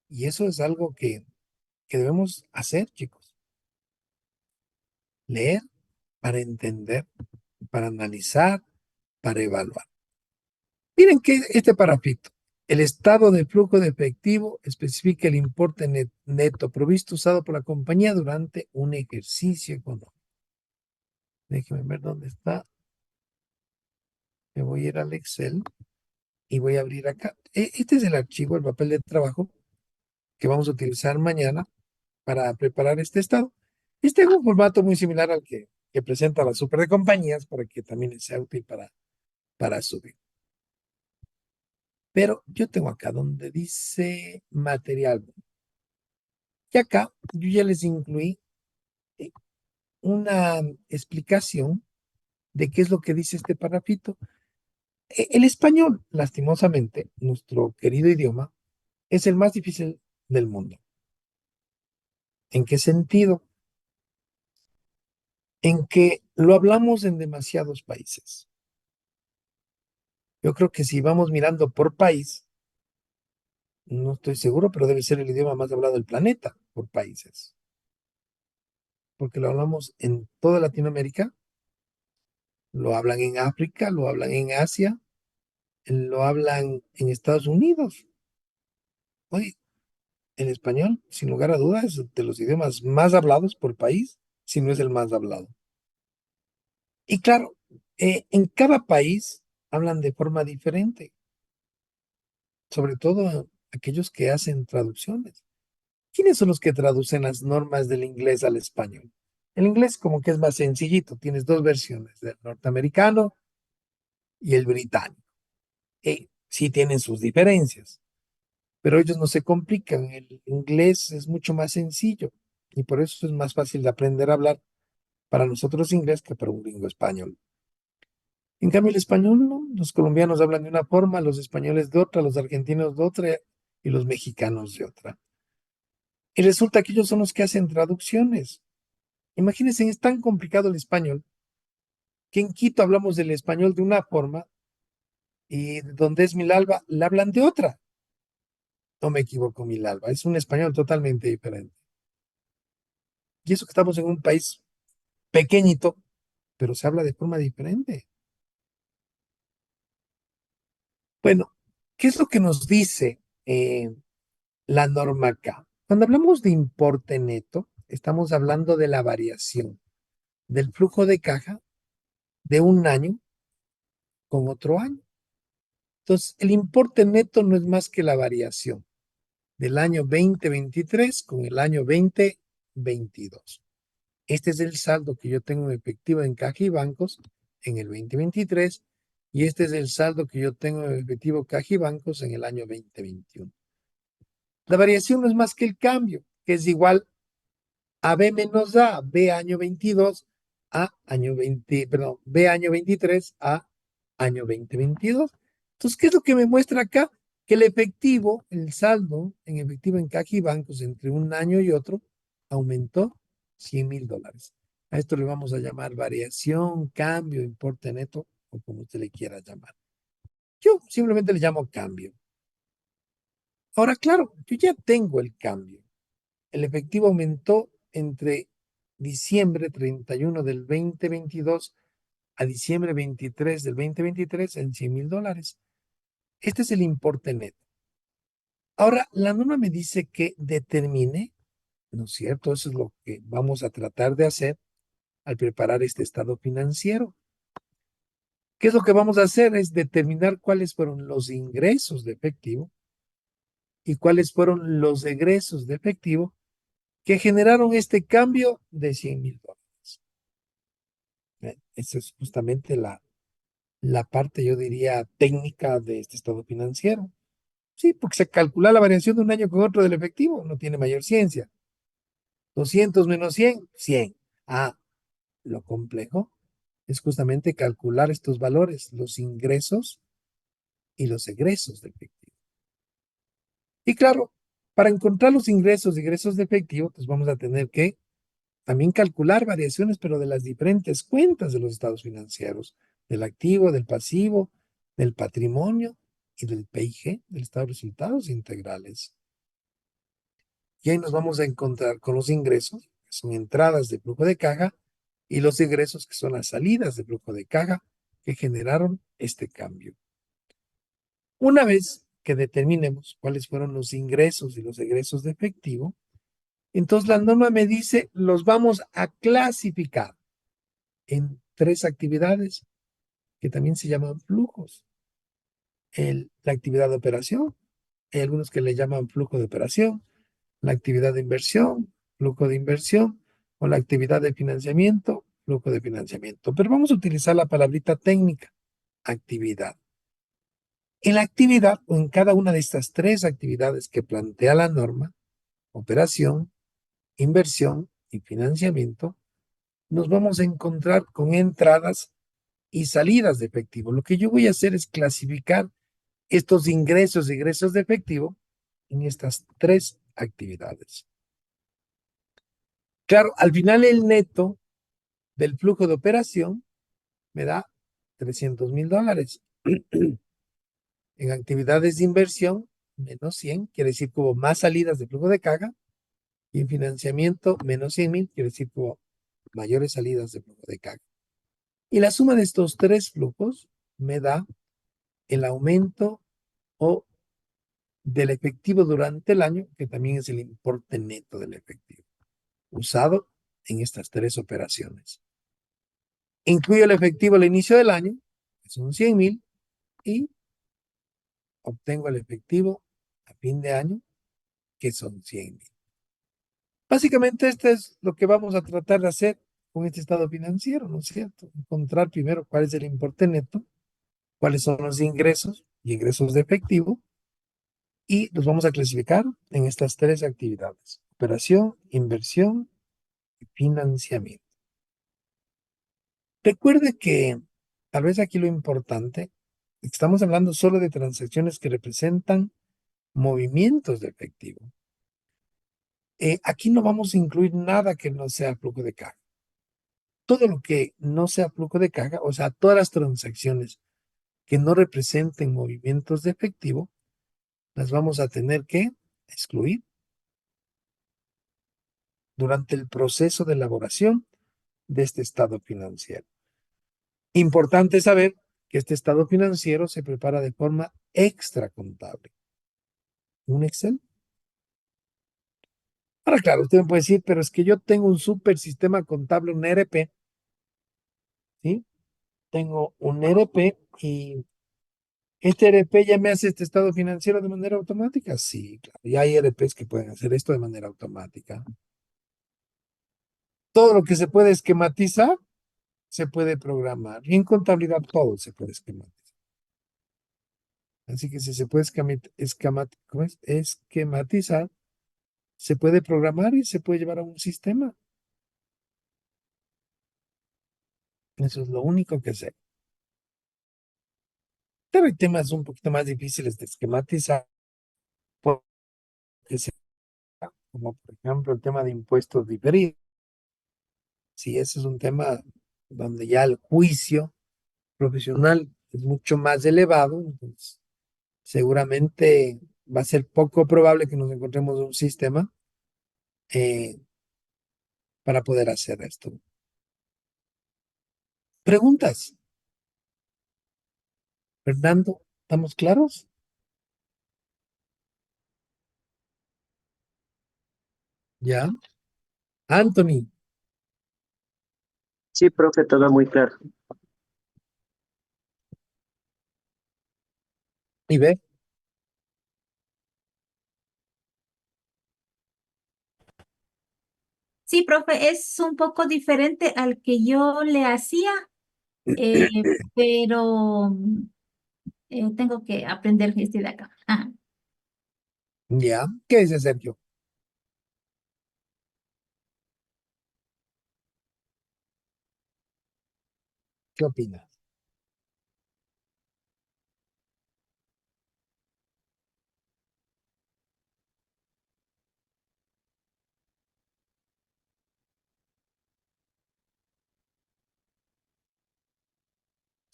Y eso es algo que debemos hacer, chicos. Leer para entender, para analizar, para evaluar. Miren que este parrafito. El estado de flujo de efectivo especifica el importe neto provisto usado por la compañía durante un ejercicio económico. Déjenme ver dónde está. Me voy a ir al Excel y voy a abrir acá. Este es el archivo, el papel de trabajo que vamos a utilizar mañana para preparar este estado. Este es un formato muy similar al que presenta la super de compañías para que también sea útil para subir. Pero yo tengo acá donde dice material. Y acá yo ya les incluí eh, una explicación de qué es lo que dice este parrafito. El español, lastimosamente, nuestro querido idioma, es el más difícil del mundo. ¿En qué sentido? En que lo hablamos en demasiados países. Yo creo que si vamos mirando por país, no estoy seguro, pero debe ser el idioma más hablado del planeta por países, porque lo hablamos en toda Latinoamérica, lo hablan en África, lo hablan en Asia, lo hablan en Estados Unidos. Oye, el español, sin lugar a dudas, es de los idiomas más hablados por país, si no es el más hablado. Y claro, en cada país hablan de forma diferente, sobre todo aquellos que hacen traducciones. ¿Quiénes son los que traducen las normas del inglés al español? El inglés como que es más sencillito, tienes dos versiones, el norteamericano y el británico. Sí tienen sus diferencias, pero ellos no se complican. El inglés es mucho más sencillo y por eso es más fácil de aprender a hablar para nosotros inglés que para un gringo español. En cambio, el español, no, los colombianos hablan de una forma, los españoles de otra, los argentinos de otra y los mexicanos de otra. Y resulta que ellos son los que hacen traducciones. Imagínense, es tan complicado el español que en Quito hablamos del español de una forma y donde es Milalba, la hablan de otra. No me equivoco, Milalba, es un español totalmente diferente. Y eso que estamos en un país pequeñito, pero se habla de forma diferente. Bueno, ¿qué es lo que nos dice la norma acá? Cuando hablamos de importe neto, estamos hablando de la variación del flujo de caja de un año con otro año. Entonces, el importe neto no es más que la variación del año 2023 con el año 2022. Este es el saldo que yo tengo en efectivo en caja y bancos en el 2023 y este es el saldo que yo tengo en efectivo caja y bancos en el año 2021. La variación no es más que el cambio, que es igual a B menos A, B año 22 a año 20, perdón, B año 23 a año 2022. Entonces, ¿qué es lo que me muestra acá? Que el efectivo, el saldo en efectivo en caja y bancos entre un año y otro aumentó $100,000. A esto le vamos a llamar variación, cambio, importe neto o como usted le quiera llamar. Yo simplemente le llamo cambio. Ahora, claro, yo ya tengo el cambio. El efectivo aumentó entre diciembre 31 del 2022 a diciembre 23 del 2023 en $100,000. Este es el importe neto. Ahora, la norma me dice que determine, ¿no es cierto? Eso es lo que vamos a tratar de hacer al preparar este estado financiero. ¿Qué es lo que vamos a hacer? Es determinar cuáles fueron los ingresos de efectivo y cuáles fueron los egresos de efectivo que generaron este cambio de $100,000. Esa es justamente la parte, yo diría, técnica de este estado financiero. Sí, porque se calcula la variación de un año con otro del efectivo, no tiene mayor ciencia. 200 menos 100, 100. Ah, lo complejo es justamente calcular estos valores, los ingresos y los egresos del efectivo. Y claro, para encontrar los ingresos y egresos de efectivo, pues vamos a tener que también calcular variaciones, pero de las diferentes cuentas de los estados financieros, del activo, del pasivo, del patrimonio y del PIG, del estado de resultados integrales. Y ahí nos vamos a encontrar con los ingresos, que son entradas de flujo de caja, y los egresos, que son las salidas de flujo de caja que generaron este cambio. Una vez que determinemos cuáles fueron los ingresos y los egresos de efectivo, entonces la norma me dice, los vamos a clasificar en tres actividades que también se llaman flujos. La actividad de operación, hay algunos que le llaman flujo de operación, la actividad de inversión, flujo de inversión, o la actividad de financiamiento, flujo de financiamiento. Pero vamos a utilizar la palabrita técnica, actividad. En la actividad o en cada una de estas tres actividades que plantea la norma, operación, inversión y financiamiento, nos vamos a encontrar con entradas y salidas de efectivo. Lo que yo voy a hacer es clasificar estos ingresos y egresos de efectivo en estas tres actividades. Claro, al final el neto del flujo de operación me da $300,000. En actividades de inversión, menos 100, quiere decir que hubo más salidas de flujo de caja. Y en financiamiento, menos 100,000, quiere decir que hubo mayores salidas de flujo de caja. Y la suma de estos tres flujos me da el aumento o del efectivo durante el año, que también es el importe neto del efectivo, usado en estas tres operaciones. Incluyo el efectivo al inicio del año, que son 100,000, y obtengo el efectivo a fin de año, que son 100,000. Básicamente, esto es lo que vamos a tratar de hacer con este estado financiero, ¿no es cierto? Encontrar primero cuál es el importe neto, cuáles son los ingresos y egresos de efectivo, y los vamos a clasificar en estas tres actividades: operación, inversión y financiamiento. Recuerde que tal vez aquí lo importante, estamos hablando solo de transacciones que representan movimientos de efectivo. Aquí no vamos a incluir nada que no sea flujo de caja. Todo lo que no sea flujo de caja, o sea, todas las transacciones que no representen movimientos de efectivo, las vamos a tener que excluir durante el proceso de elaboración de este estado financiero. Importante saber que este estado financiero se prepara de forma extracontable. ¿Un Excel? Ahora, claro, usted me puede decir, pero es que yo tengo un super sistema contable, un ERP, ¿sí? Tengo un ERP y este ERP ya me hace este estado financiero de manera automática. Sí, claro. Y hay ERPs que pueden hacer esto de manera automática. Todo lo que se puede esquematizar, se puede programar. Y en contabilidad todo se puede esquematizar. Así que si se puede ¿cómo es? Esquematizar, se puede programar y se puede llevar a un sistema. Eso es lo único que sé. Pero hay temas un poquito más difíciles de esquematizar, porque como por ejemplo el tema de impuestos diferidos. Sí, ese es un tema donde ya el juicio profesional es mucho más elevado, entonces seguramente va a ser poco probable que nos encontremos un sistema eh, para poder hacer esto. Preguntas, Fernando, ¿estamos claros? Ya. Anthony, Sí, profe, todo muy claro. y ve, Sí, Sí, profe, es un poco diferente al que yo le hacía, eh, pero tengo que aprender este de acá. Ajá. ¿Ya? ¿Qué dice Sergio? ¿Qué opinas?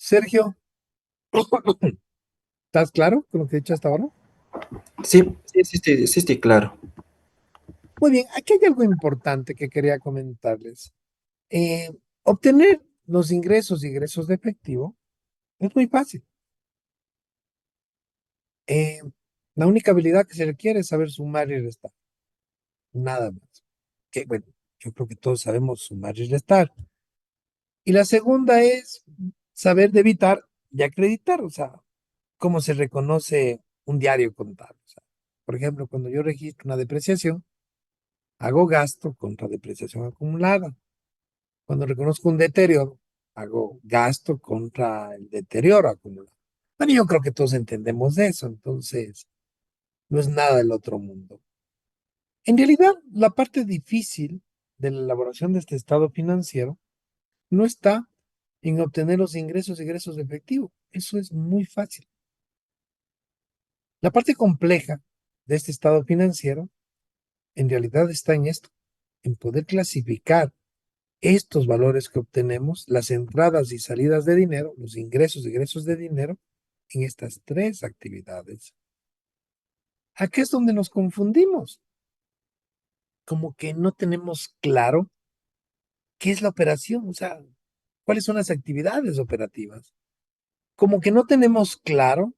Sergio, ¿estás claro con lo que he dicho hasta ahora? Sí, sí, sí, sí, sí, sí, claro. Muy bien, aquí hay algo importante que quería comentarles. Eh, Obtener los ingresos y egresos de efectivo es muy fácil. Eh, la única habilidad que se requiere es saber sumar y restar, nada más. Que bueno, yo creo que todos sabemos sumar y restar. Y la segunda es saber debitar y acreditar, o sea, cómo se reconoce un diario contable. O sea, por ejemplo, cuando yo registro una depreciación, hago gasto contra depreciación acumulada. Cuando reconozco un deterioro, hago gasto contra el deterioro acumulado. Bueno, yo creo que todos entendemos de eso, entonces no es nada del otro mundo. En realidad, la parte difícil de la elaboración de este estado financiero no está en obtener los ingresos y egresos de efectivo. Eso es muy fácil. La parte compleja de este estado financiero en realidad está en esto, en poder clasificar estos valores que obtenemos, las entradas y salidas de dinero, los ingresos y egresos de dinero, en estas tres actividades. Aquí es donde nos confundimos, como que no tenemos claro qué es la operación, o sea, cuáles son las actividades operativas. Como que no tenemos claro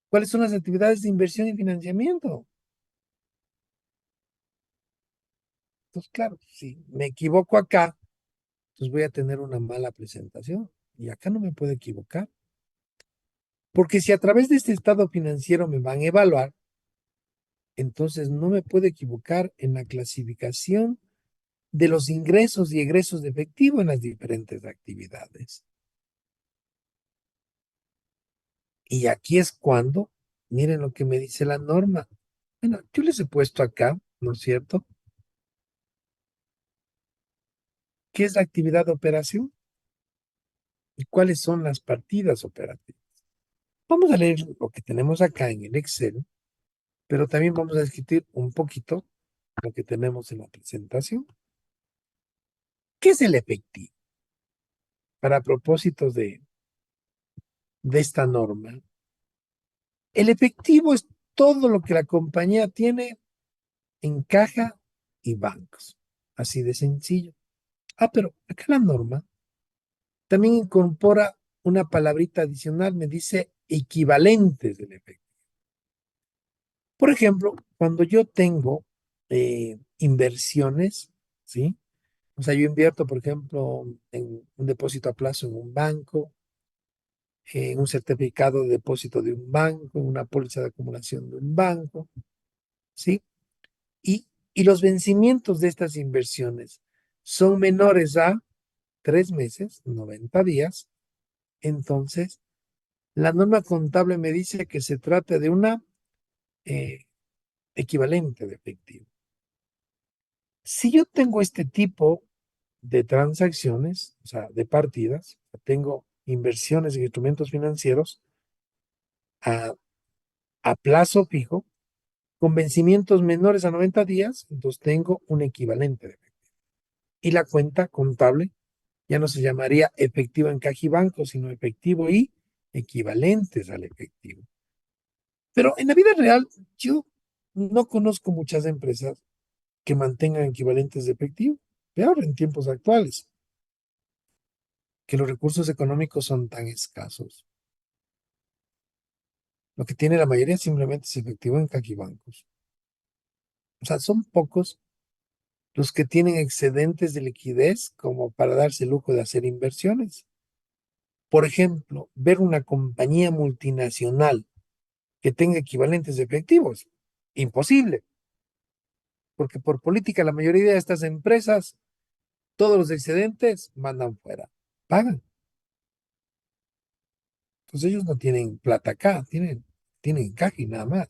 cuáles son las actividades de inversión y financiamiento. Entonces, claro, si me equivoco acá, pues voy a tener una mala presentación. Y acá no me puedo equivocar. Porque si a través de este estado financiero me van a evaluar, entonces no me puedo equivocar en la clasificación de los ingresos y egresos de efectivo en las diferentes actividades. Y aquí es cuando, miren lo que me dice la norma. Bueno, yo les he puesto acá, ¿no es cierto? ¿Qué es la actividad de operación? ¿Y cuáles son las partidas operativas? Vamos a leer lo que tenemos acá en el Excel, pero también vamos a discutir un poquito lo que tenemos en la presentación. ¿Qué es el efectivo? Para propósitos de esta norma. El efectivo es todo lo que la compañía tiene en caja y bancos. Así de sencillo. Ah, pero acá la norma también incorpora una palabrita adicional, me dice equivalentes del efectivo. Por ejemplo, cuando yo tengo inversiones, ¿sí? O sea, yo invierto, por ejemplo, en un depósito a plazo en un banco, en un certificado de depósito de un banco, en una póliza de acumulación de un banco, ¿sí? Y los vencimientos de estas inversiones son menores a 3 meses, 90 días, entonces la norma contable me dice que se trata de una eh, equivalente de efectivo. Si yo tengo este tipo de transacciones, o sea, de partidas, tengo inversiones en instrumentos financieros a, a plazo fijo, con vencimientos menores a 90 días, entonces tengo un equivalente de efectivo. Y la cuenta contable ya no se llamaría efectivo en caja y banco, sino efectivo y equivalentes al efectivo. Pero en la vida real, yo no conozco muchas empresas que mantengan equivalentes de efectivo. Peor en tiempos actuales, que los recursos económicos son tan escasos. Lo que tiene la mayoría simplemente es efectivo en caja y bancos. O sea, son pocos los que tienen excedentes de liquidez como para darse el lujo de hacer inversiones. Por ejemplo, ver una compañía multinacional que tenga equivalentes de efectivos. Imposible. porque por política la mayoría de estas empresas, todos los excedentes mandan fuera, pagan. Entonces ellos no tienen plata acá, tienen caja y nada más.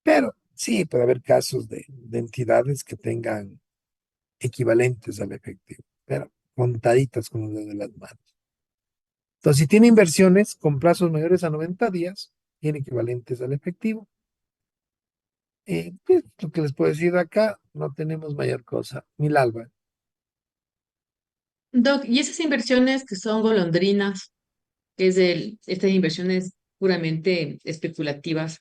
Pero sí puede haber casos de entidades que tengan equivalentes al efectivo, pero contaditas con los dedos de las manos. Entonces, si tiene inversiones con plazos mayores a 90 días, tiene equivalentes al efectivo. Pues, lo que les puedo decir acá, no tenemos mayor cosa. Milalba. Doc, y esas inversiones que son golondrinas, que es estas inversiones puramente especulativas,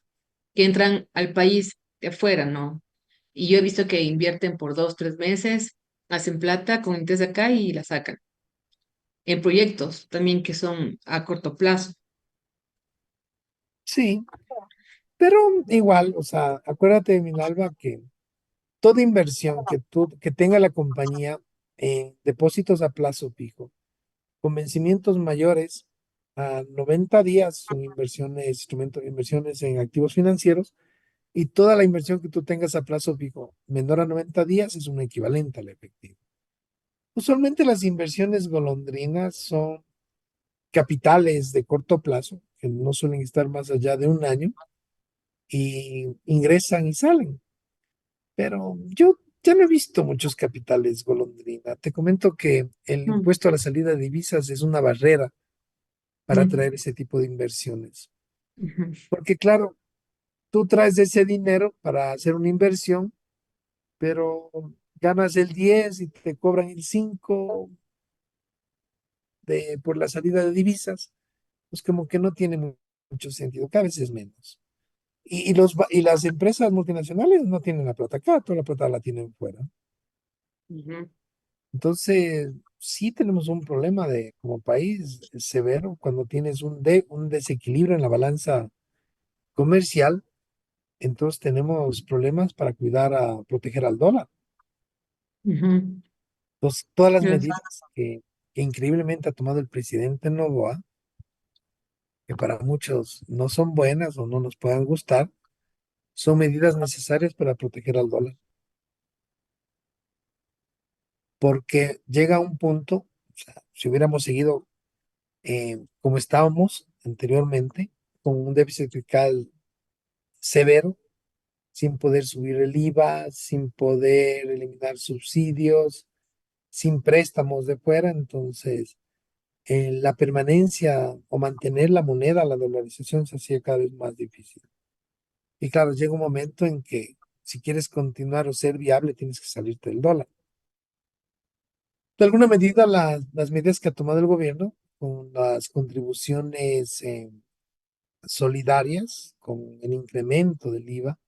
que entran al país de afuera, ¿no? Y yo he visto que invierten por 2, 3 meses, hacen plata con interés de acá y la sacan. En proyectos también que son a corto plazo. Sí, pero igual, o sea, acuérdate, Milalba, que toda inversión que tenga la compañía en depósitos a plazo fijo, con vencimientos mayores a 90 días, son inversiones, inversiones en activos financieros, y toda la inversión que tú tengas a plazo fijo menor a 90 días es un equivalente al efectivo. Usualmente las inversiones golondrinas son capitales de corto plazo, que no suelen estar más allá de un año, y ingresan y salen. Pero yo ya no he visto muchos capitales golondrina. Te comento que el Mm, impuesto a la salida de divisas es una barrera para mm, atraer ese tipo de inversiones. ujú, Porque claro, tú traes ese dinero para hacer una inversión, pero ganas el 10 y te cobran el 5 por la salida de divisas, pues como que no tiene mucho sentido, cada vez es menos. Y las empresas multinacionales no tienen la plata acá, toda la plata la tienen fuera. ujú, Entonces, sí tenemos un problema como país severo cuando tienes un desequilibrio en la balanza comercial, entonces tenemos problemas para proteger al dólar. ujú. Entonces, todas las Gracias. medidas que increíblemente ha tomado el presidente Noboa, que para muchos no son buenas o no nos puedan gustar, son medidas necesarias para proteger al dólar. Porque llega un punto, o sea, si hubiéramos seguido como estábamos anteriormente, con un déficit fiscal severo, sin poder subir el IVA, sin poder eliminar subsidios, sin préstamos de fuera, entonces la permanencia o mantener la moneda, la dolarización se hacía cada vez más difícil. Y claro, llega un momento en que si quieres continuar o ser viable, tienes que salirte del dólar. De alguna medida, las medidas que ha tomado el gobierno con las contribuciones solidarias, con el incremento del IVA,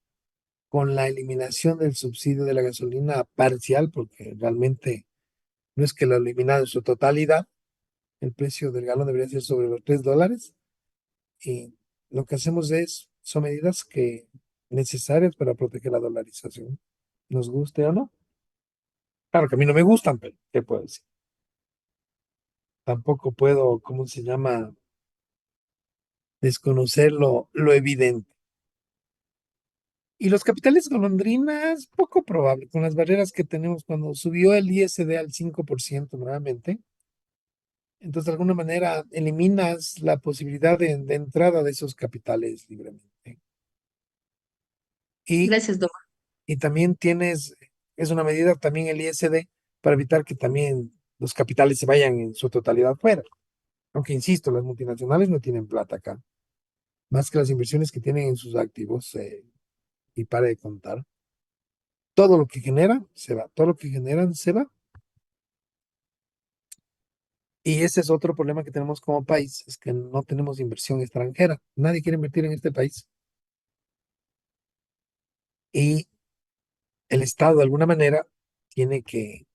con la eliminación del subsidio de la gasolina parcial, porque realmente no es que lo ha eliminado en su totalidad, el precio del galón debería ser sobre los $3, y lo que hacemos son medidas necesarias para proteger la dolarización, nos guste o no. Claro que a mí no me gustan, pero ¿qué puedo decir? Tampoco puedo, ¿cómo se llama? Desconocer lo evidente. Y los capitales golondrinas, poco probable, con las barreras que tenemos cuando subió el ISD al 5% nuevamente. Entonces, de alguna manera, eliminas la posibilidad de entrada de esos capitales libremente. Y, Gracias, Doc. y también es una medida también el ISD para evitar que también los capitales se vayan en su totalidad fuera. Aunque, insisto, las multinacionales no tienen plata acá, más que las inversiones que tienen en sus activos, y para de contar. Todo lo que generan se va, todo lo que generan se va. Y ese es otro problema que tenemos como país, es que no tenemos inversión extranjera. Nadie quiere invertir en este país. Y el Estado, de alguna manera, tiene que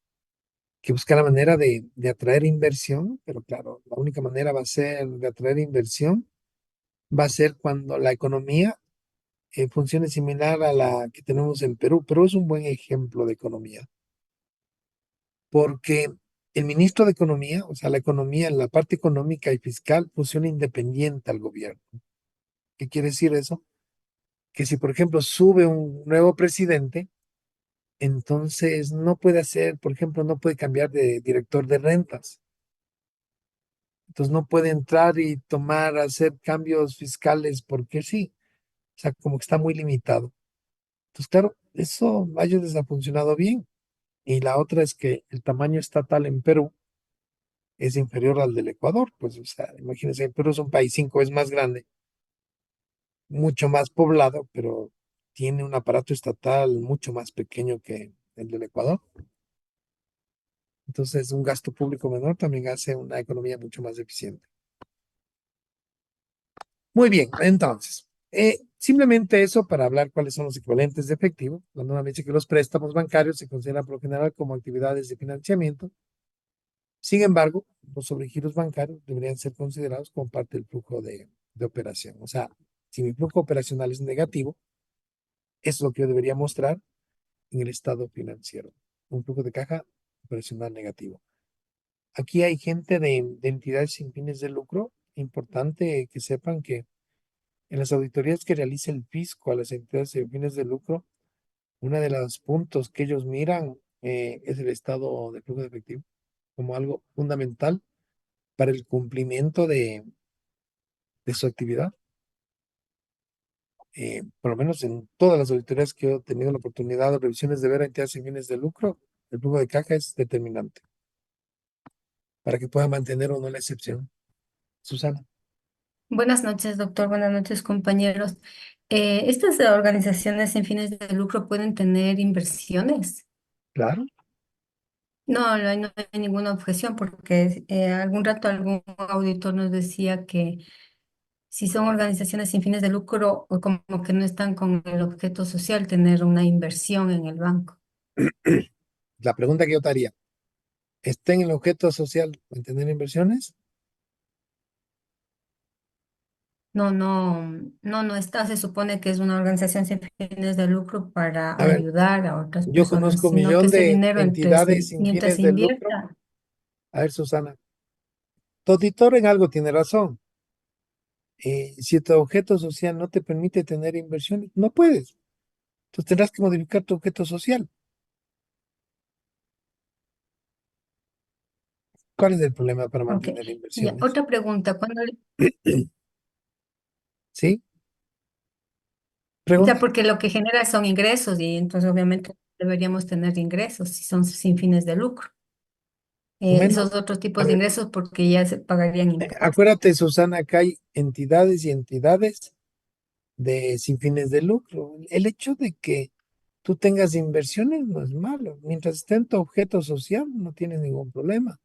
buscar la manera de atraer inversión, pero claro, la única manera va a ser de atraer inversión, va a ser cuando la economía funcione similar a la que tenemos en Perú. Perú es un buen ejemplo de economía, porque el ministro de Economía, o sea, la economía, la parte económica y fiscal, funciona independiente al gobierno. ¿Qué quiere decir eso? que si, por ejemplo, sube un nuevo presidente, entonces no puede hacer, por ejemplo, no puede cambiar de director de rentas. Entonces no puede entrar y tomar, hacer cambios fiscales porque sí. O sea, como que está muy limitado. Entonces, claro, eso a ellos les ha funcionado bien. Y la otra es que el tamaño estatal en Perú es inferior al del Ecuador. Pues, o sea, imagínense, Perú es un país 5 veces más grande, mucho más poblado, pero tiene un aparato estatal mucho más pequeño que el del Ecuador. Entonces, un gasto público menor también hace una economía mucho más eficiente. Muy bien, entonces, simplemente eso para hablar cuáles son los equivalentes de efectivo. La norma dice que los préstamos bancarios se consideran por lo general como actividades de financiamiento. Sin embargo, los sobregiros bancarios deberían ser considerados como parte del flujo de operación. O sea, si mi flujo operacional es negativo, eso es lo que yo debería mostrar en el estado financiero. Un flujo de caja operacional negativo. Aquí hay gente de entidades sin fines de lucro. Importante que sepan que en las auditorías que realiza el fisco a las entidades sin fines de lucro, uno de los puntos que ellos miran es el estado de flujo de efectivo como algo fundamental para el cumplimiento de su actividad. Por lo menos en todas las auditorías que he tenido la oportunidad de revisiones de ver a entidades sin fines de lucro, el flujo de caja es determinante para que pueda mantener o no la excepción. Susana, Buenas noches, doctor. Buenas noches, compañeros. ¿Estas organizaciones sin fines de lucro pueden tener inversiones? claro. No hay ninguna objeción porque algún rato algún auditor nos decía que si son organizaciones sin fines de lucro o como que no están con el objeto social, tener una inversión en el banco. La pregunta que yo te haría, ¿está en el objeto social mantener inversiones? No está. Se supone que es una organización sin fines de lucro para A ver, ayudar a otras yo personas, conozco un sino que millón ese de dinero entidades sin mientras fines se de lucro. invierta. A ver, Susana, tu auditor en algo tiene razón. Si tu objeto social no te permite tener inversiones, no puedes. Entonces tendrás que modificar tu objeto social. ¿Cuál es el problema para Ok, mantener ya. inversiones? Otra pregunta. ¿Sí? Ya, Pregunta. porque lo que genera son ingresos y entonces obviamente deberíamos tener ingresos si son sin fines de lucro. Bueno, Esos otros a tipos de ver, ingresos porque ya se pagarían impuestos. acuérdate, Susana, que hay entidades y entidades de sin fines de lucro. El hecho de que tú tengas inversiones no es malo. Mientras esté en tu objeto social, no tienes ningún problema.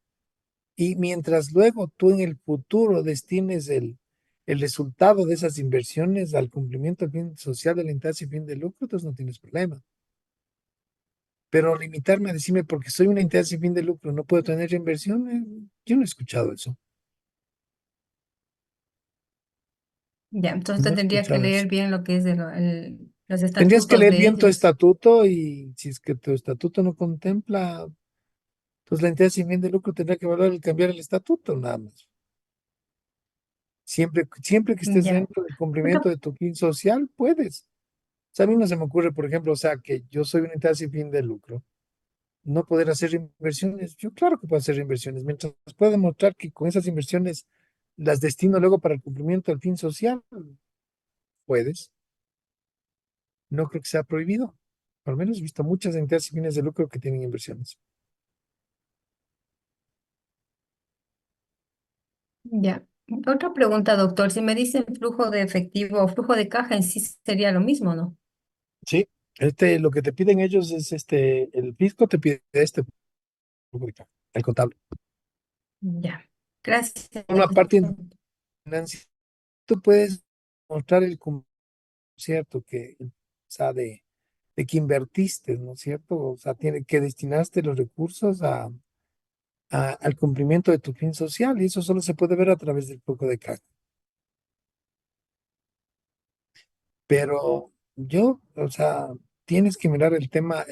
Y mientras luego tú en el futuro destines el resultado de esas inversiones al cumplimiento del fin social de la entidad sin fin de lucro, entonces no tienes problema. Pero limitarme a decirme porque soy una entidad sin fin de lucro, no puedo tener inversiones, yo no he escuchado eso. Ya, entonces No he tendría que escuchado eso. leer bien lo que es los Tendrías que estatutos leer de bien tu ellos. estatuto y si es que tu estatuto no contempla, pues la entidad sin fin de lucro tendrá que evaluar el cambiar el estatuto, nada más. Siempre que estés Ya. dentro del Otra, cumplimiento de tu fin social, puedes. O sea, a mí no se me ocurre, por ejemplo, o sea, que yo soy una entidad sin fin de lucro, no poder hacer inversiones. Yo claro que puedo hacer inversiones, mientras pueda demostrar que con esas inversiones las destino luego para el cumplimiento del fin social, puedes. No creo que sea prohibido. Al menos he visto muchas entidades sin fines de lucro que tienen inversiones. ya. Otra pregunta, doctor. Si me dicen flujo de efectivo o flujo de caja en sí sería lo mismo, ¿no? Sí, lo que te piden ellos es el fisco te pide el contable. Ya. Gracias. Una parte financiera, tú puedes mostrar el cierto que, o sea, de que invertiste, ¿no es cierto? O sea, tiene que destinaste los recursos al cumplimiento de tu fin social y eso solo se puede ver a través del flujo de caja. Pero yo, o sea, tienes que mirar el tema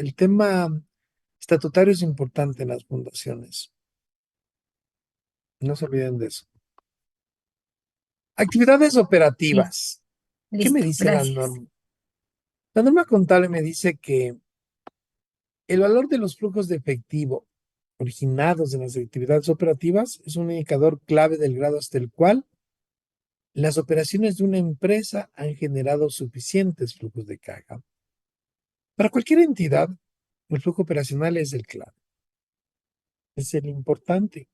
estatutario es importante en las fundaciones. No se olviden de eso. Actividades Listo. operativas. ¿Qué me Listo. dice la Gracias. norma? La norma contable me dice que el valor de los flujos de efectivo originados en las actividades operativas es un indicador clave del grado hasta el cual las operaciones de una empresa han generado suficientes flujos de caja. Para cualquier entidad, el flujo operacional es el clave, es el importante,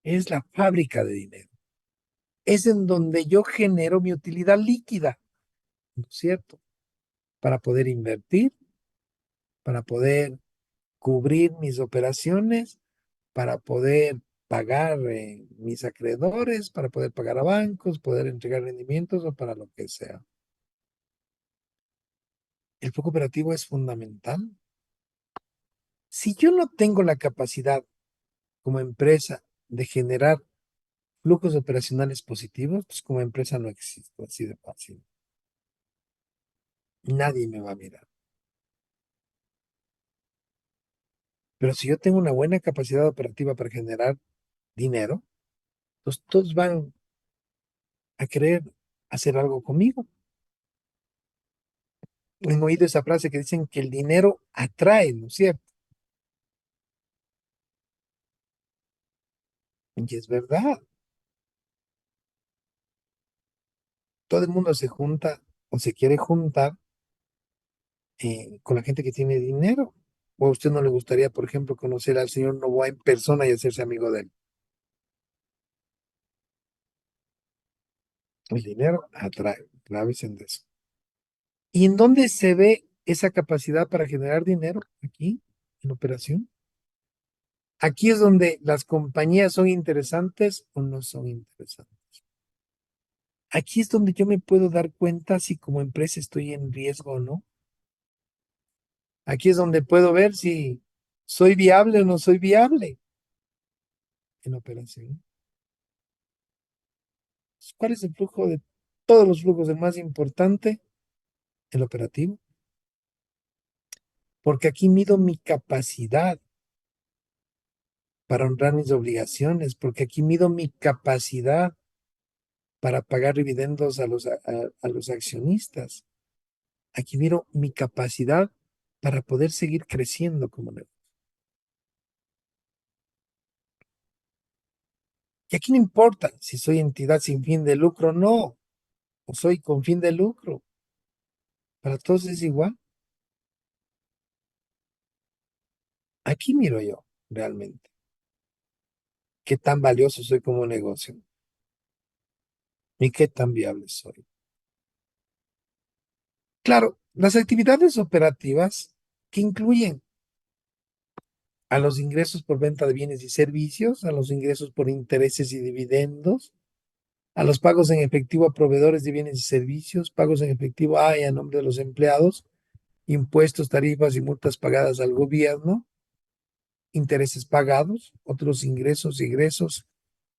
es la fábrica de dinero. Es en donde yo genero mi utilidad líquida, ¿no es cierto? Para poder invertir, para poder cubrir mis operaciones, para poder pagar mis acreedores, para poder pagar a bancos, poder entregar rendimientos o para lo que sea. El flujo operativo es fundamental. Si yo no tengo la capacidad como empresa de generar flujos operacionales positivos, pues como empresa no existo, así de fácil. Nadie me va a mirar. Pero si yo tengo una buena capacidad operativa para generar dinero, pues todos van a querer hacer algo conmigo. Han oído esa frase que dicen que el dinero atrae, ¿no es cierto? Y es verdad. Todo el mundo se junta o se quiere juntar con la gente que tiene dinero. ¿O a usted no le gustaría, por ejemplo, conocer al señor Novoa en persona y hacerse amigo de él? El dinero atrae, claves en eso. ¿Y en dónde se ve esa capacidad para generar dinero? Aquí, en operación. Aquí es donde las compañías son interesantes o no son interesantes. Aquí es donde yo me puedo dar cuenta si como empresa estoy en riesgo o no. Aquí es donde puedo ver si soy viable o no soy viable en operación. ¿Cuál es el flujo de todos los flujos, el más importante? El operativo. Porque aquí mido mi capacidad para honrar mis obligaciones, porque aquí mido mi capacidad para pagar dividendos a los accionistas. Aquí miro mi capacidad para poder seguir creciendo como negocio. Y aquí no importa si soy entidad sin fin de lucro o no, o soy con fin de lucro. Para todos es igual. Aquí miro yo realmente qué tan valioso soy como negocio y qué tan viable soy. Claro, las actividades operativas que incluyen a los ingresos por venta de bienes y servicios, a los ingresos por intereses y dividendos, a los pagos en efectivo a proveedores de bienes y servicios, pagos en efectivo a y a nombre de los empleados, impuestos, tarifas y multas pagadas al gobierno, intereses pagados, otros ingresos y egresos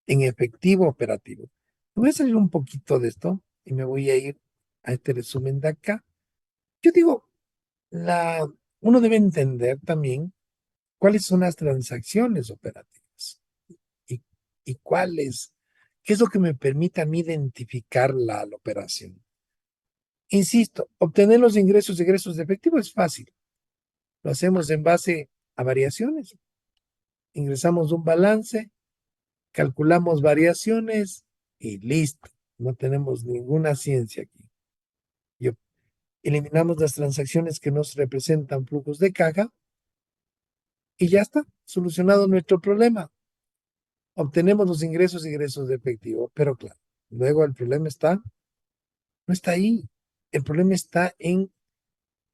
en efectivo operativo. Voy a salir un poquito de esto y me voy a ir a este resumen de acá. Yo digo, uno debe entender también cuáles son las transacciones operativas y, y qué es lo que me permite a mí identificar la operación. Insisto, obtener los ingresos y egresos de efectivo es fácil. Lo hacemos en base a variaciones. Ingresamos un balance, calculamos variaciones y listo. No tenemos ninguna ciencia aquí. Y eliminamos las transacciones que nos representan flujos de caja y ya está, solucionado nuestro problema. Obtenemos los ingresos y egresos de efectivo, pero claro, luego el problema no está ahí. El problema está en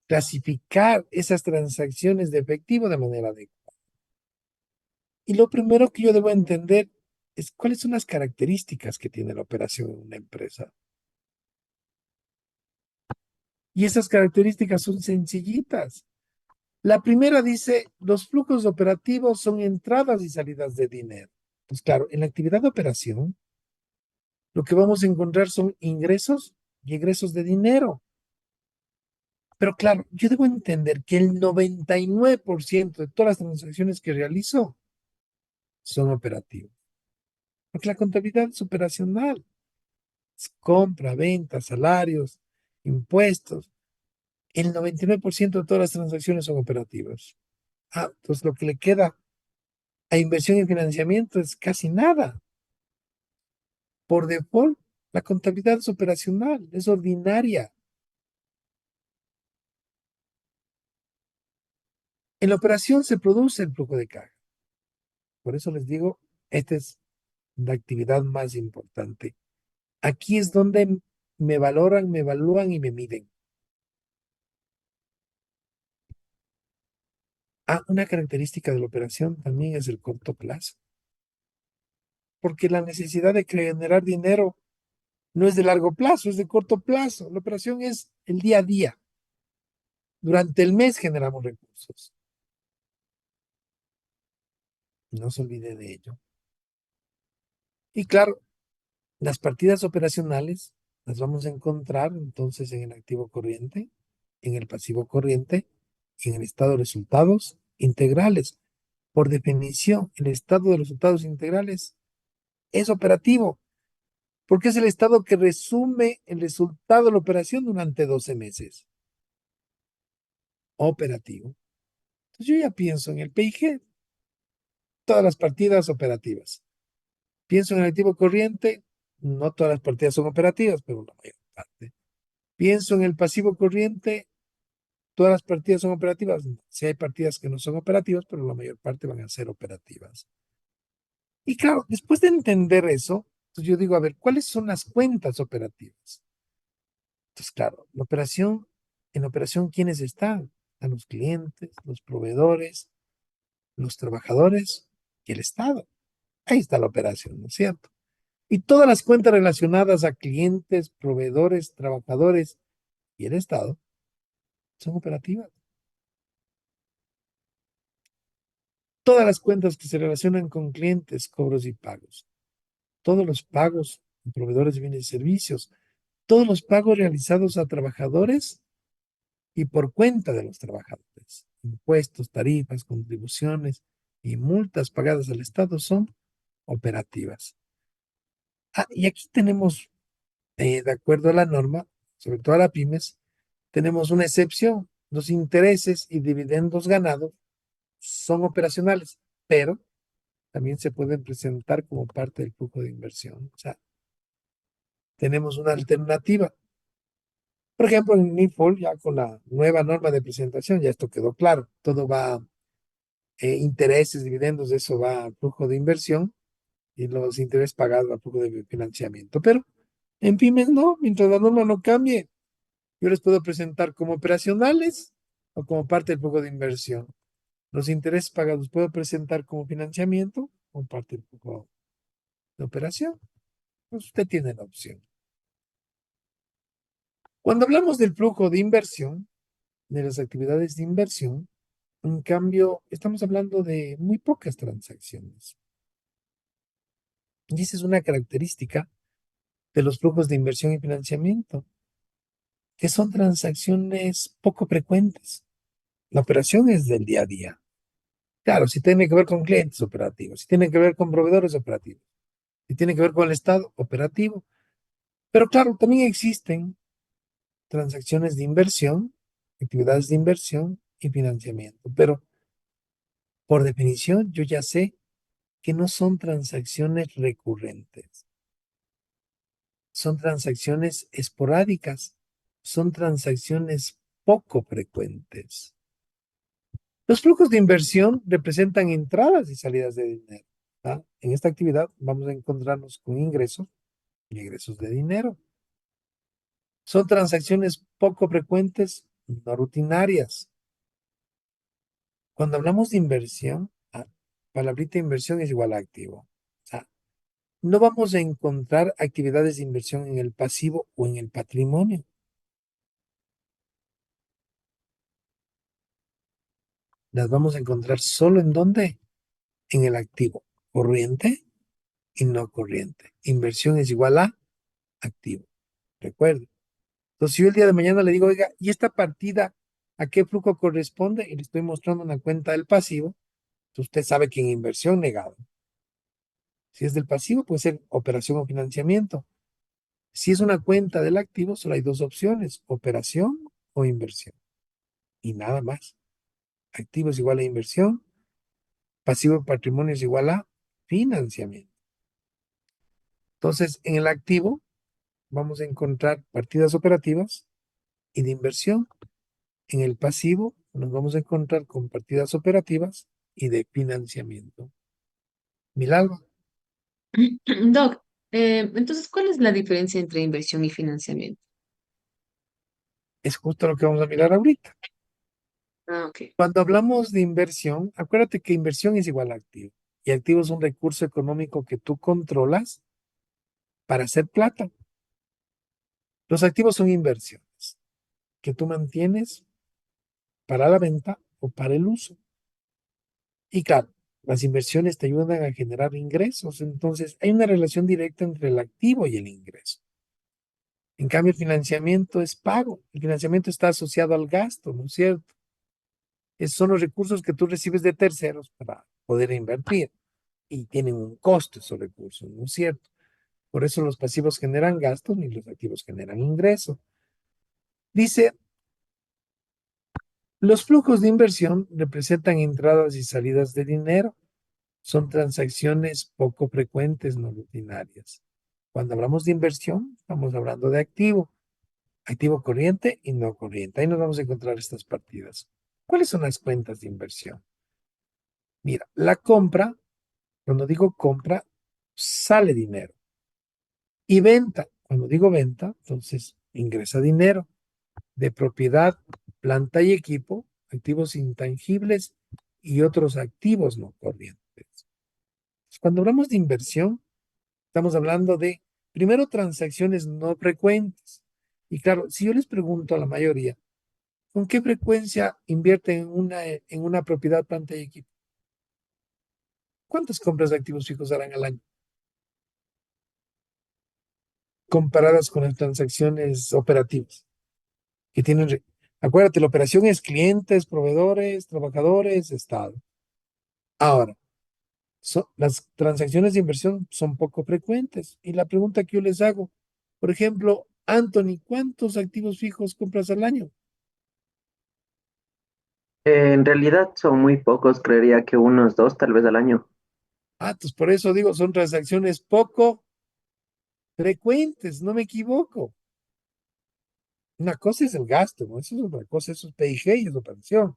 clasificar esas transacciones de efectivo de manera adecuada. Y lo primero que yo debo entender es cuáles son las características que tiene la operación en una empresa. Y esas características son sencillitas. La primera dice, los flujos operativos son entradas y salidas de dinero. Pues claro, en la actividad de operación, lo que vamos a encontrar son ingresos y egresos de dinero. Pero claro, yo debo entender que el 99% de todas las transacciones que realizo son operativas. Porque la contabilidad es operacional. Es compra, venta, salarios, impuestos. El 99% de todas las transacciones son operativas. Entonces lo que le queda a inversión y financiamiento es casi nada. Por default, la contabilidad es operacional, es ordinaria. En la operación se produce el flujo de caja. Por eso les digo, esta es la actividad más importante. Aquí es donde me valoran, me evalúan y me miden. Una característica de la operación también es el corto plazo, porque la necesidad de generar dinero no es de largo plazo, es de corto plazo. La operación es el día a día. Durante el mes generamos recursos. No se olvide de ello. Y claro, las partidas operacionales las vamos a encontrar entonces en el activo corriente, en el pasivo corriente y en el estado de resultados integrales. Por definición, el estado de resultados integrales es operativo, porque es el estado que resume el resultado de la operación durante 12 meses. Operativo. Entonces yo ya pienso en el PIG, todas las partidas operativas. Pienso en el activo corriente, no todas las partidas son operativas, pero la mayor parte. Pienso en el pasivo corriente, todas las partidas son operativas. Sí hay partidas que no son operativas, pero la mayor parte van a ser operativas. Y claro, después de entender eso, entonces yo digo, a ver, ¿cuáles son las cuentas operativas? Entonces, claro, en la operación, ¿quiénes están? Están los clientes, los proveedores, los trabajadores y el Estado. Ahí está la operación, ¿no es cierto? Y todas las cuentas relacionadas a clientes, proveedores, trabajadores y el Estado son operativas. Todas las cuentas que se relacionan con clientes, cobros y pagos. Todos los pagos a proveedores de bienes y servicios. Todos los pagos realizados a trabajadores y por cuenta de los trabajadores. Impuestos, tarifas, contribuciones y multas pagadas al Estado son operativas. Y aquí tenemos, de acuerdo a la norma, sobre todo a la pymes, tenemos una excepción. Los intereses y dividendos ganados son operacionales, pero también se pueden presentar como parte del flujo de inversión. O sea, tenemos una alternativa. Por ejemplo, en NIFOL, ya con la nueva norma de presentación, ya esto quedó claro. Todo va, intereses, dividendos, eso va al flujo de inversión y los intereses pagados al flujo de financiamiento. Pero en pymes no, mientras la norma no cambie, yo les puedo presentar como operacionales o como parte del flujo de inversión. Los intereses pagados puedo presentar como financiamiento o parte del flujo de operación. Pues usted tiene la opción. Cuando hablamos del flujo de inversión, de las actividades de inversión, en cambio, estamos hablando de muy pocas transacciones. Y esa es una característica de los flujos de inversión y financiamiento, que son transacciones poco frecuentes. La operación es del día a día. Claro, si tiene que ver con clientes operativos, si tiene que ver con proveedores operativos, si tiene que ver con el Estado operativo. Pero claro, también existen transacciones de inversión, actividades de inversión y financiamiento. Pero por definición, yo ya sé que no son transacciones recurrentes, son transacciones esporádicas, son transacciones poco frecuentes. Los flujos de inversión representan entradas y salidas de dinero. En esta actividad vamos a encontrarnos con ingresos y egresos de dinero. Son transacciones poco frecuentes, no rutinarias. Cuando hablamos de inversión, palabrita inversión es igual a activo. O sea, no vamos a encontrar actividades de inversión en el pasivo o en el patrimonio. Las vamos a encontrar solo en dónde, en el activo corriente y no corriente. Inversión es igual a activo. Recuerde. Entonces, si yo el día de mañana le digo, oiga, ¿y esta partida a qué flujo corresponde? Y le estoy mostrando una cuenta del pasivo, entonces usted sabe que en inversión negado. Si es del pasivo, puede ser operación o financiamiento. Si es una cuenta del activo, solo hay dos opciones, operación o inversión. y nada más. Activo es igual a inversión, pasivo de patrimonio es igual a financiamiento. Entonces, en el activo vamos a encontrar partidas operativas y de inversión. En el pasivo nos vamos a encontrar con partidas operativas y de financiamiento. Milagro, Doc, entonces, ¿cuál es la diferencia entre inversión y financiamiento? es justo lo que vamos a mirar ahorita. Ah, ok. Cuando hablamos de inversión, acuérdate que inversión es igual a activo. Y activo es un recurso económico que tú controlas para hacer plata. Los activos son inversiones que tú mantienes para la venta o para el uso. Y claro, las inversiones te ayudan a generar ingresos. Entonces, hay una relación directa entre el activo y el ingreso. En cambio, el financiamiento es pago. El financiamiento está asociado al gasto, ¿no es cierto? Esos son los recursos que tú recibes de terceros para poder invertir y tienen un costo esos recursos, ¿no es cierto? Por eso los pasivos generan gastos y los activos generan ingresos. Dice, los flujos de inversión representan entradas y salidas de dinero. Son transacciones poco frecuentes, no rutinarias. Cuando hablamos de inversión, estamos hablando de activo, activo corriente y no corriente. Ahí nos vamos a encontrar estas partidas. ¿Cuáles son las cuentas de inversión? Mira, la compra, cuando digo compra, sale dinero. Y venta, cuando digo venta, entonces ingresa dinero de propiedad, planta y equipo, activos intangibles y otros activos no corrientes. Cuando hablamos de inversión, estamos hablando de, primero, transacciones no frecuentes. Y claro, si yo les pregunto a la mayoría, ¿con qué frecuencia invierten en una propiedad, planta y equipo? ¿Cuántas compras de activos fijos harán al año? Comparadas con las transacciones operativas que tienen. Acuérdate, la operación es clientes, proveedores, trabajadores, Estado. Ahora, las transacciones de inversión son poco frecuentes. Y la pregunta que yo les hago, por ejemplo, Anthony, ¿cuántos activos fijos compras al año? En realidad son muy pocos, creería que unos dos tal vez al año. Ah, pues por eso digo, son transacciones poco frecuentes, no me equivoco. Una cosa es el gasto, ¿no? Eso es otra cosa, eso es PIG y es operación.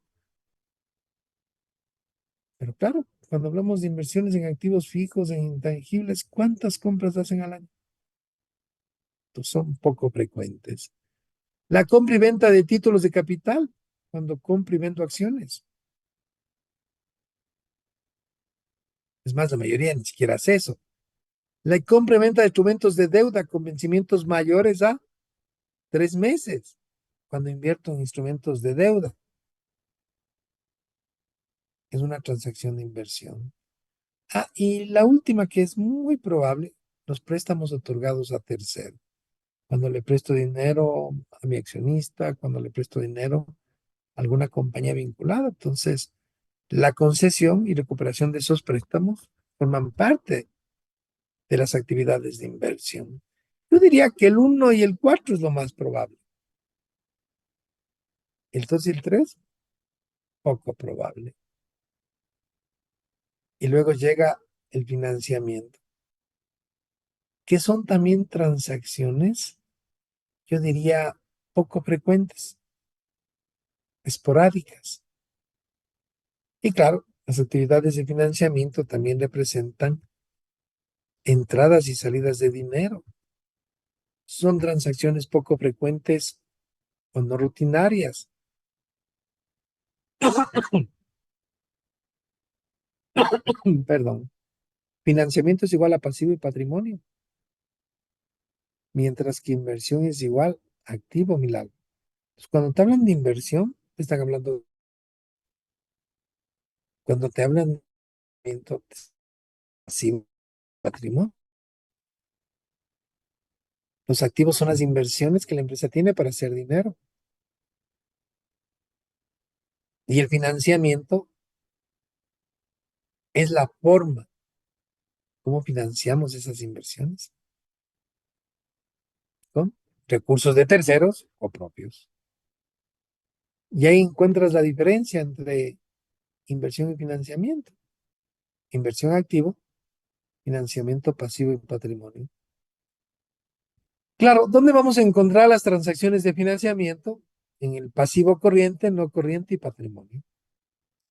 Pero claro, cuando hablamos de inversiones en activos fijos, en intangibles, ¿cuántas compras hacen al año? Pues son poco frecuentes. La compra y venta de títulos de capital, cuando compro y vendo acciones. Es más, la mayoría ni siquiera hace eso. La compra y venta de instrumentos de deuda con vencimientos mayores a 3 meses, cuando invierto en instrumentos de deuda. Es una transacción de inversión. Ah, y la última que es muy probable, los préstamos otorgados a terceros. Cuando le presto dinero a mi accionista, cuando le presto dinero a alguna compañía vinculada. Entonces, la concesión y recuperación de esos préstamos forman parte de las actividades de inversión. Yo diría que el 1 y el 4 es lo más probable. El 2 y el 3, poco probable. Y luego llega el financiamiento, que son también transacciones, yo diría, poco frecuentes, esporádicas. Y claro, las actividades de financiamiento también representan entradas y salidas de dinero. Son transacciones poco frecuentes o no rutinarias. Perdón. Financiamiento es igual a pasivo y patrimonio, mientras que inversión es igual a activo, Milagro. Pues cuando te hablan de inversión, te están hablando, cuando te hablan de financiamiento, pasivo y patrimonio. Los activos son las inversiones que la empresa tiene para hacer dinero. Y el financiamiento es la forma como financiamos esas inversiones con recursos de terceros o propios. Y ahí encuentras la diferencia entre inversión y financiamiento. Inversión activo, financiamiento pasivo y patrimonio. Claro, ¿dónde vamos a encontrar las transacciones de financiamiento? En el pasivo corriente, no corriente y patrimonio.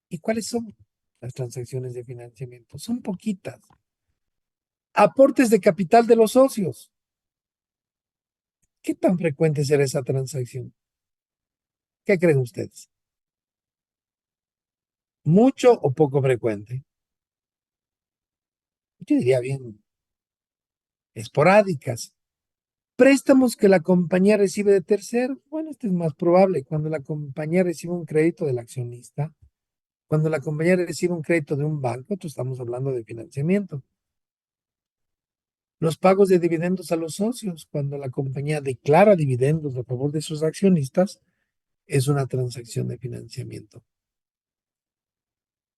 ¿Y cuáles son las transacciones de financiamiento? Son poquitas. Aportes de capital de los socios. ¿Qué tan frecuente será esa transacción? ¿Qué creen ustedes? ¿Mucho o poco frecuente? Yo diría bien esporádicas. Préstamos que la compañía recibe de tercero. Bueno, esto es más probable cuando la compañía recibe un crédito del accionista. Cuando la compañía recibe un crédito de un banco, esto estamos hablando de financiamiento. Los pagos de dividendos a los socios, cuando la compañía declara dividendos a favor de sus accionistas, es una transacción de financiamiento.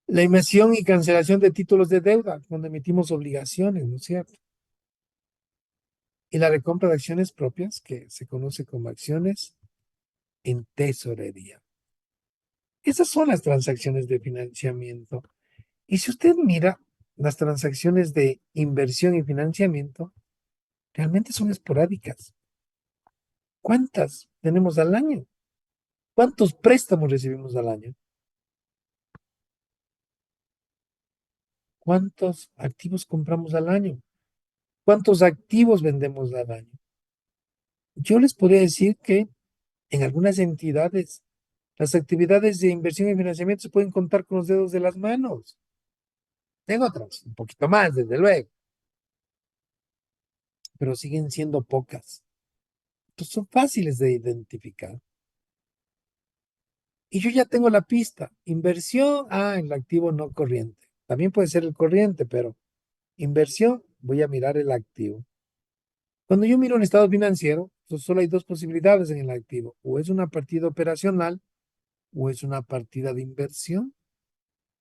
La emisión y cancelación de títulos de deuda, cuando emitimos obligaciones, ¿no es cierto? Y la recompra de acciones propias, que se conoce como acciones en tesorería. Esas son las transacciones de financiamiento. Y si usted mira las transacciones de inversión y financiamiento, realmente son esporádicas. ¿Cuántas tenemos al año? ¿Cuántos préstamos recibimos al año? ¿Cuántos activos compramos al año? ¿Cuántos activos vendemos al año? Yo les podría decir que en algunas entidades las actividades de inversión y financiamiento se pueden contar con los dedos de las manos. En otras, un poquito más, desde luego, pero siguen siendo pocas. Entonces son fáciles de identificar. Y yo ya tengo la pista. Inversión, en el activo no corriente. También puede ser el corriente, pero inversión, voy a mirar el activo. Cuando yo miro un estado financiero, pues solo hay dos posibilidades en el activo. O es una partida operacional o es una partida de inversión.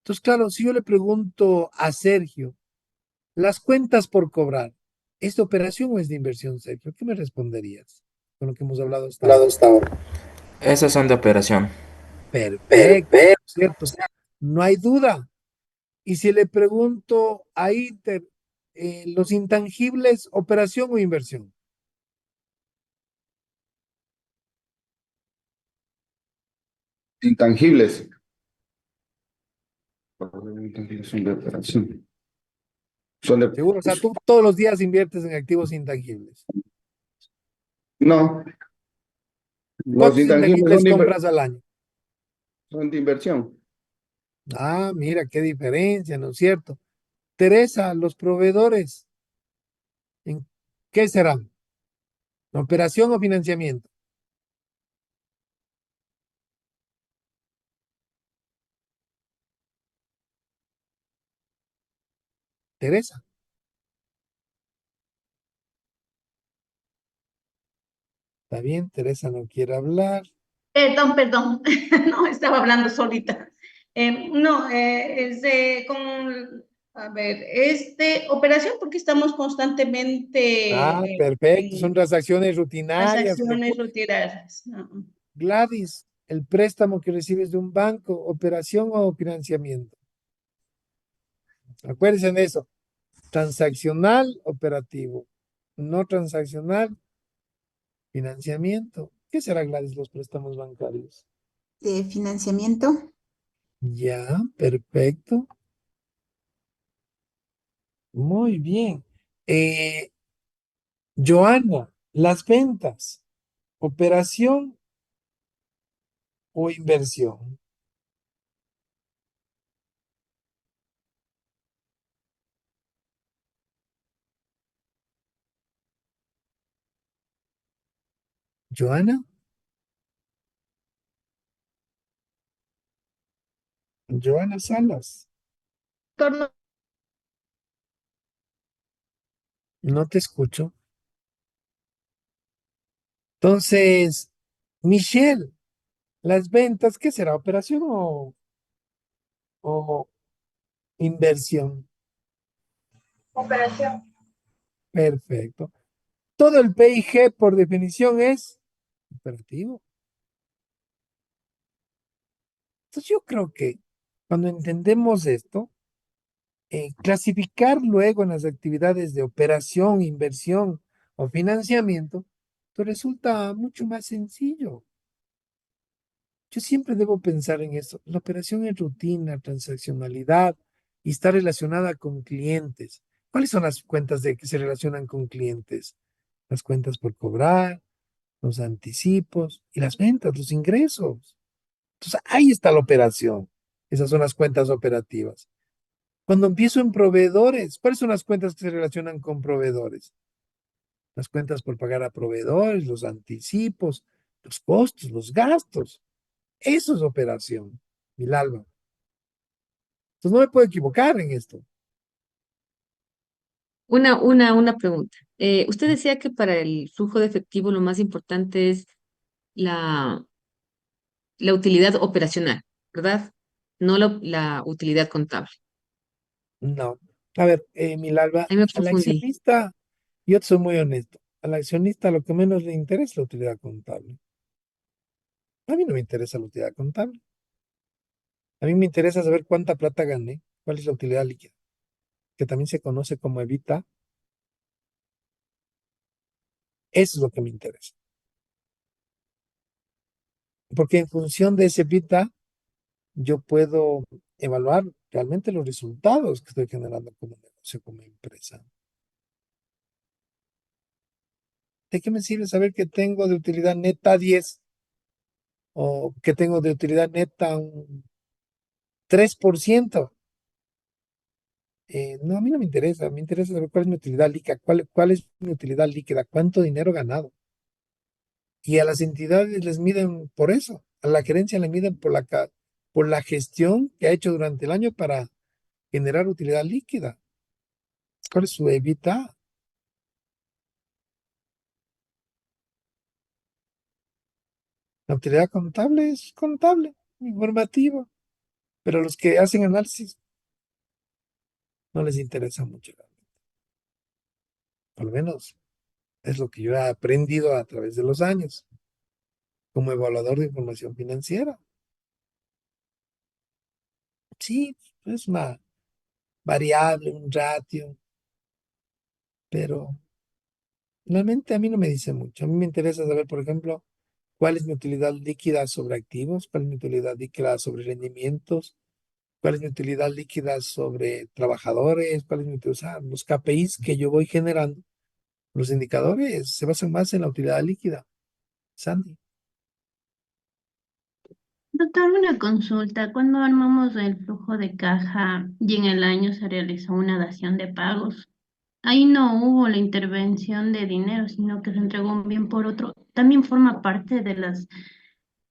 Entonces, claro, si yo le pregunto a Sergio, las cuentas por cobrar, ¿es de operación o es de inversión, Sergio? ¿Qué me responderías con lo que hemos hablado hasta ahora? Esas son de operación. Perfecto, ¿cierto? No hay duda. Y si le pregunto a Inter, los intangibles, operación o inversión. Intangibles. Intangibles son de operación. Son de... Seguro, o sea, tú todos los días inviertes en activos intangibles. No, los ¿Cuántos intangibles intangibles compras al año? son de inversión. Mira qué diferencia, ¿no es cierto? Teresa, los proveedores, ¿en qué serán? ¿Operación o financiamiento? Teresa, ¿está bien? Teresa no quiere hablar. Perdón, no, estaba hablando solita. No, a ver, operación porque estamos constantemente Perfecto, son en transacciones rutinarias. transacciones rutinarias. ¿No? Gladys, el préstamo que recibes de un banco, operación o financiamiento. Acuérdense en eso. Transaccional, operativo. No transaccional, financiamiento. ¿Qué será, Gladys, los préstamos bancarios? De financiamiento. Ya, perfecto. Muy bien. Eh, Joana, las ventas, operación o inversión. Joana, Joana Salas, Torno- no te escucho. Entonces, Michelle, las ventas, ¿qué será? ¿Operación o inversión? Operación. Perfecto. Todo el PIG por definición es operativo. Entonces yo creo que cuando entendemos esto, clasificar luego en las actividades de operación, inversión o financiamiento, pues resulta mucho más sencillo. Yo siempre debo pensar en esto. La operación es rutina, transaccionalidad y está relacionada con clientes. ¿Cuáles son las cuentas de que se relacionan con clientes? Las cuentas por cobrar, los anticipos y las ventas, los ingresos. Entonces, ahí está la operación. Esas son las cuentas operativas. Cuando empiezo en proveedores, ¿cuáles son las cuentas que se relacionan con proveedores? Las cuentas por pagar a proveedores, los anticipos, los costos, los gastos. Eso es operación, Milalba. Entonces no me puedo equivocar en esto. Una pregunta. Usted decía que para el flujo de efectivo lo más importante es la, la utilidad operacional, ¿verdad? No la utilidad contable. No. A ver, Milalba, Ahí me al confundí. accionista, yo soy muy honesto. Al accionista lo que menos le interesa es la utilidad contable. A mí no me interesa la utilidad contable. A mí me interesa saber cuánta plata gané, cuál es la utilidad líquida, que también se conoce como evita. Eso es lo que me interesa. Porque en función de ese evita, yo puedo evaluar realmente los resultados que estoy generando como negocio, como empresa. ¿De qué me sirve saber que tengo de utilidad neta 10 o que tengo de utilidad neta un 3%? No, a mí no me interesa saber cuál es mi utilidad líquida, cuál es mi utilidad líquida, cuánto dinero ganado. Y a las entidades les miden por eso, a la gerencia le miden por la gestión que ha hecho durante el año para generar utilidad líquida. ¿Cuál es su evita? La utilidad contable es contable, informativa, pero a los que hacen análisis no les interesa mucho. Por lo menos es lo que yo he aprendido a través de los años como evaluador de información financiera. Sí, es una variable, un ratio, pero realmente a mí no me dice mucho. A mí me interesa saber, por ejemplo, cuál es mi utilidad líquida sobre activos, cuál es mi utilidad líquida sobre rendimientos, cuál es mi utilidad líquida sobre trabajadores, cuál es mi utilidad, o sea, los KPIs que yo voy generando, los indicadores se basan más en la utilidad líquida. Sandy. Doctor, una consulta. Cuando armamos el flujo de caja y en el año se realizó una dación de pagos, ahí no hubo la intervención de dinero, sino que se entregó un bien por otro. También forma parte de las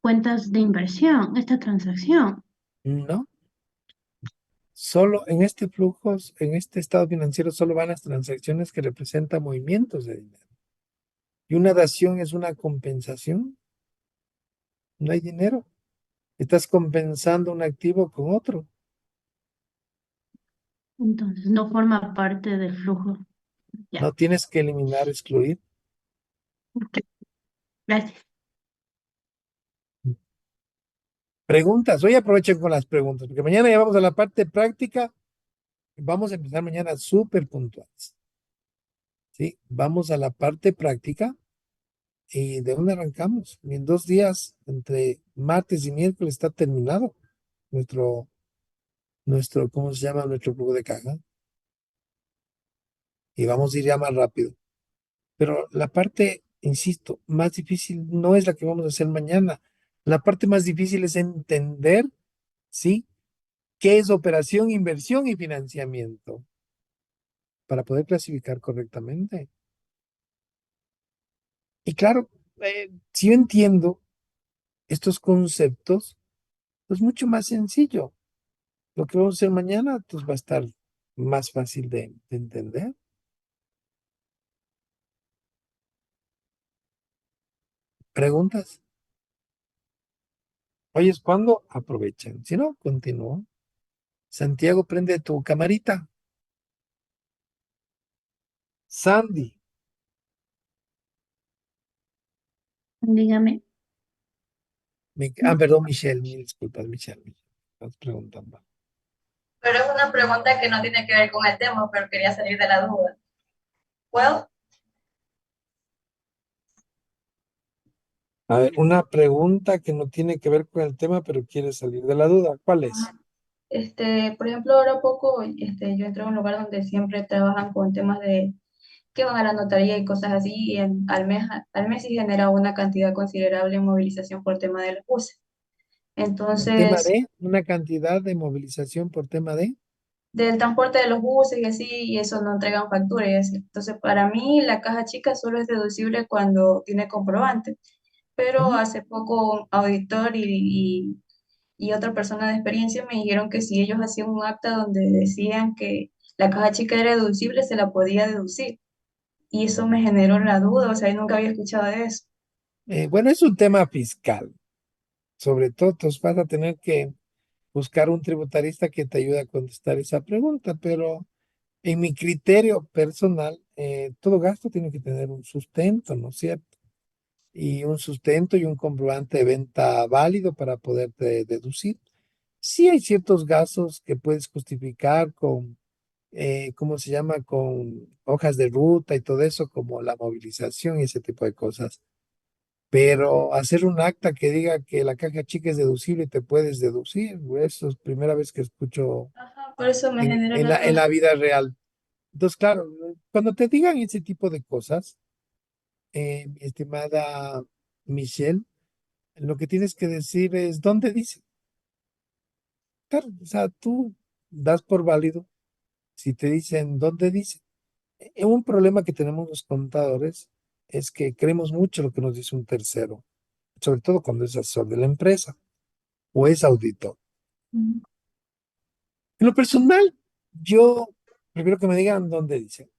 cuentas de inversión, esta transacción. No, solo en este flujo, en este estado financiero, solo van las transacciones que representan movimientos de dinero. Y una dación es una compensación, no hay dinero. Estás compensando un activo con otro. Entonces, no forma parte del flujo. Ya. No tienes que eliminar, excluir. Ok, gracias. Preguntas. Hoy aprovechen con las preguntas, porque mañana ya vamos a la parte práctica. Vamos a empezar mañana súper puntuales. ¿Sí? Vamos a la parte práctica y de dónde arrancamos. Y en 2 días, entre martes y miércoles, está terminado ¿cómo se llama? Nuestro flujo de caja. Y vamos a ir ya más rápido. Pero la parte, insisto, más difícil no es la que vamos a hacer mañana. La parte más difícil es entender, ¿sí? ¿Qué es operación, inversión y financiamiento? Para poder clasificar correctamente. Y claro, si yo entiendo estos conceptos, pues mucho más sencillo. Lo que vamos a hacer mañana, pues va a estar más fácil de entender. ¿Preguntas? Oye, ¿es cuándo? Aprovechen. Si no, continúo. Santiago, prende tu camarita. Sandy. Dígame. Perdón, Michelle, mil disculpas, Michelle. Estás preguntando. Pero es una pregunta que no tiene que ver con el tema, pero quería salir de la duda. Well, A ver, una pregunta que no tiene que ver con el tema, pero quiere salir de la duda. ¿Cuál es? por ejemplo, ahora poco, yo entré a un lugar donde siempre trabajan con temas de que van a la notaría y cosas así, y al mes sí genera una cantidad considerable en movilización por tema de los buses. ¿Por tema Entonces, de una cantidad de movilización por tema de? del transporte de los buses y así, y eso no entregan factura y así. Entonces, para mí, la caja chica solo es deducible cuando tiene comprobante. Pero Ujú. hace poco un auditor y otra persona de experiencia me dijeron que si ellos hacían un acta donde decían que la caja chica era deducible, se la podía deducir. Y eso me generó la duda, o sea, yo nunca había escuchado de eso. Bueno, es un tema fiscal. Sobre todo, entonces vas a tener que buscar un tributarista que te ayude a contestar esa pregunta, pero en mi criterio personal, todo gasto tiene que tener un sustento, ¿no es cierto? Y un sustento y un comprobante de venta válido para poderte deducir. Sí hay ciertos gastos que puedes justificar con, ¿cómo se llama? Con hojas de ruta y todo eso, como la movilización y ese tipo de cosas. Pero hacer un acta que diga que la caja chica es deducible y te puedes deducir, eso es primera vez que escucho Ajá, por eso me generó en la en duda. la vida real. Entonces, claro, cuando te digan ese tipo de cosas, mi estimada Michelle, lo que tienes que decir es, ¿dónde dice? Claro, o sea, tú das por válido si te dicen, ¿dónde dice? Un problema que tenemos los contadores es que creemos mucho lo que nos dice un tercero, sobre todo cuando es asesor de la empresa o es auditor. Ujú. En lo personal, yo prefiero que me digan dónde dice.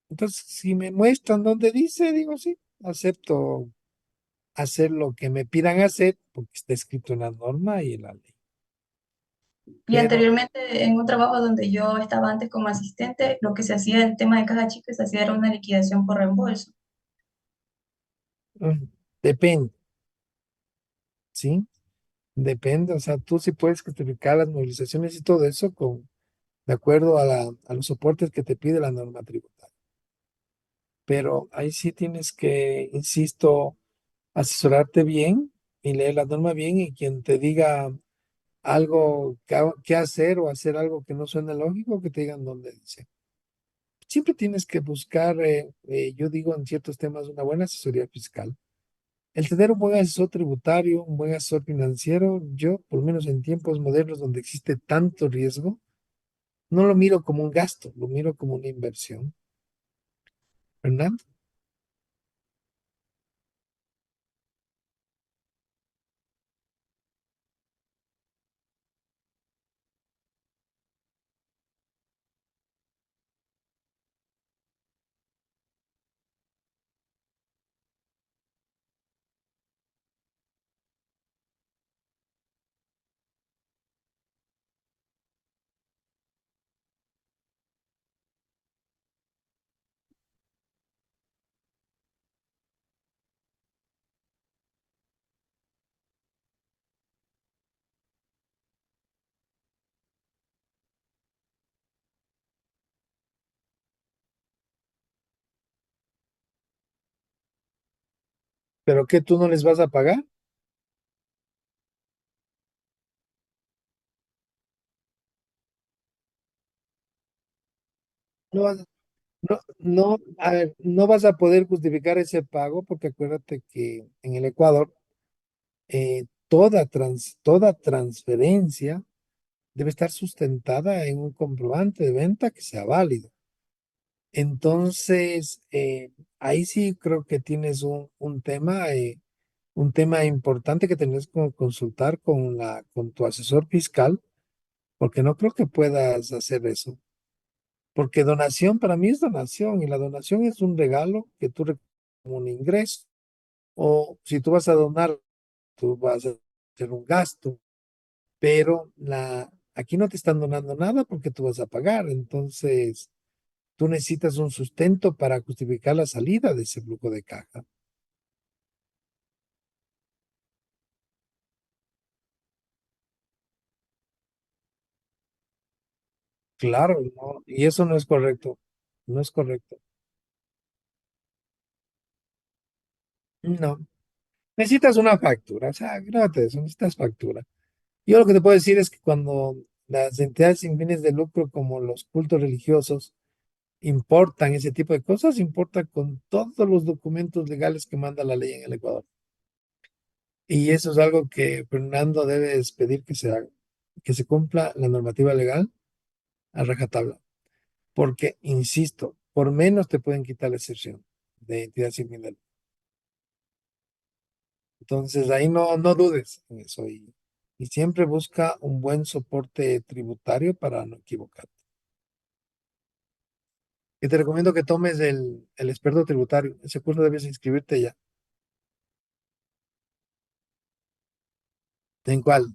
Entonces, si me muestran dónde dice, digo sí, acepto hacer lo que me pidan hacer, porque está escrito en la norma y en la ley. Y Pero anteriormente, en un trabajo donde yo estaba antes como asistente, lo que se hacía el tema de caja chica se hacía era una liquidación por reembolso. mm, depende, ¿sí? Depende, o sea, tú sí puedes justificar las movilizaciones y todo eso de acuerdo a los soportes que te pide la norma tributaria. Pero ahí sí tienes que, insisto, asesorarte bien y leer la norma bien y quien te diga algo que hacer o hacer algo que no suene lógico, que te digan dónde dice. Siempre tienes que buscar, yo digo en ciertos temas, una buena asesoría fiscal. El tener un buen asesor tributario, un buen asesor financiero, yo, por lo menos en tiempos modernos donde existe tanto riesgo, no lo miro como un gasto, lo miro como una inversión. Fernando, ¿pero qué tú no les vas a pagar? No vas, a ver, no vas a poder justificar ese pago porque acuérdate que en el Ecuador toda transferencia debe estar sustentada en un comprobante de venta que sea válido. Entonces, ahí sí creo que tienes un tema importante que tenés que consultar con tu asesor fiscal, porque no creo que puedas hacer eso. Porque donación para mí es donación y la donación es un regalo que tú recoges como un ingreso. O si tú vas a donar, tú vas a hacer un gasto, pero aquí no te están donando nada porque tú vas a pagar. Entonces, tú necesitas un sustento para justificar la salida de ese flujo de caja. Claro, no, y eso no es correcto. No es correcto. No. Necesitas una factura, o sea, grábate eso, necesitas factura. Yo lo que te puedo decir es que cuando las entidades sin fines de lucro, como los cultos religiosos, importan ese tipo de cosas, importan con todos los documentos legales que manda la ley en el Ecuador. Y eso es algo que Fernando debe pedir que se haga, que se cumpla la normativa legal a rajatabla. Porque, insisto, por menos te pueden quitar la excepción de entidad sin fines de lucro. Entonces, ahí no dudes en eso y siempre busca un buen soporte tributario para no equivocarte. Y te recomiendo que tomes el experto tributario. Ese curso debes inscribirte ya. ¿En cuál?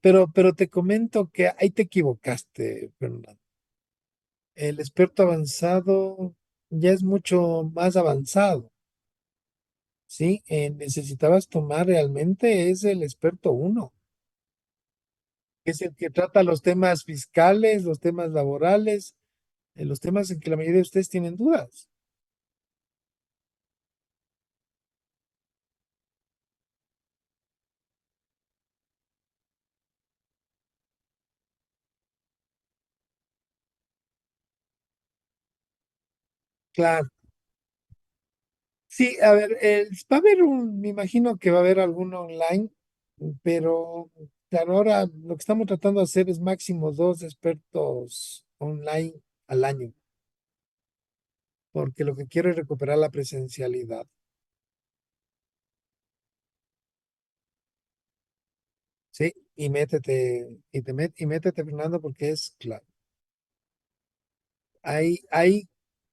Pero te comento que ahí te equivocaste, Fernando. El experto avanzado ya es mucho más avanzado, ¿sí? Necesitabas tomar realmente es el experto uno, que es el que trata los temas fiscales, los temas laborales, los temas en que la mayoría de ustedes tienen dudas. Claro. Sí, a ver, va a haber me imagino que va a haber alguno online, pero claro, ahora lo que estamos tratando de hacer es máximo 2 expertos online al año, porque lo que quiero es recuperar la presencialidad. Sí, y métete, y métete, Fernando, porque es claro. Ahí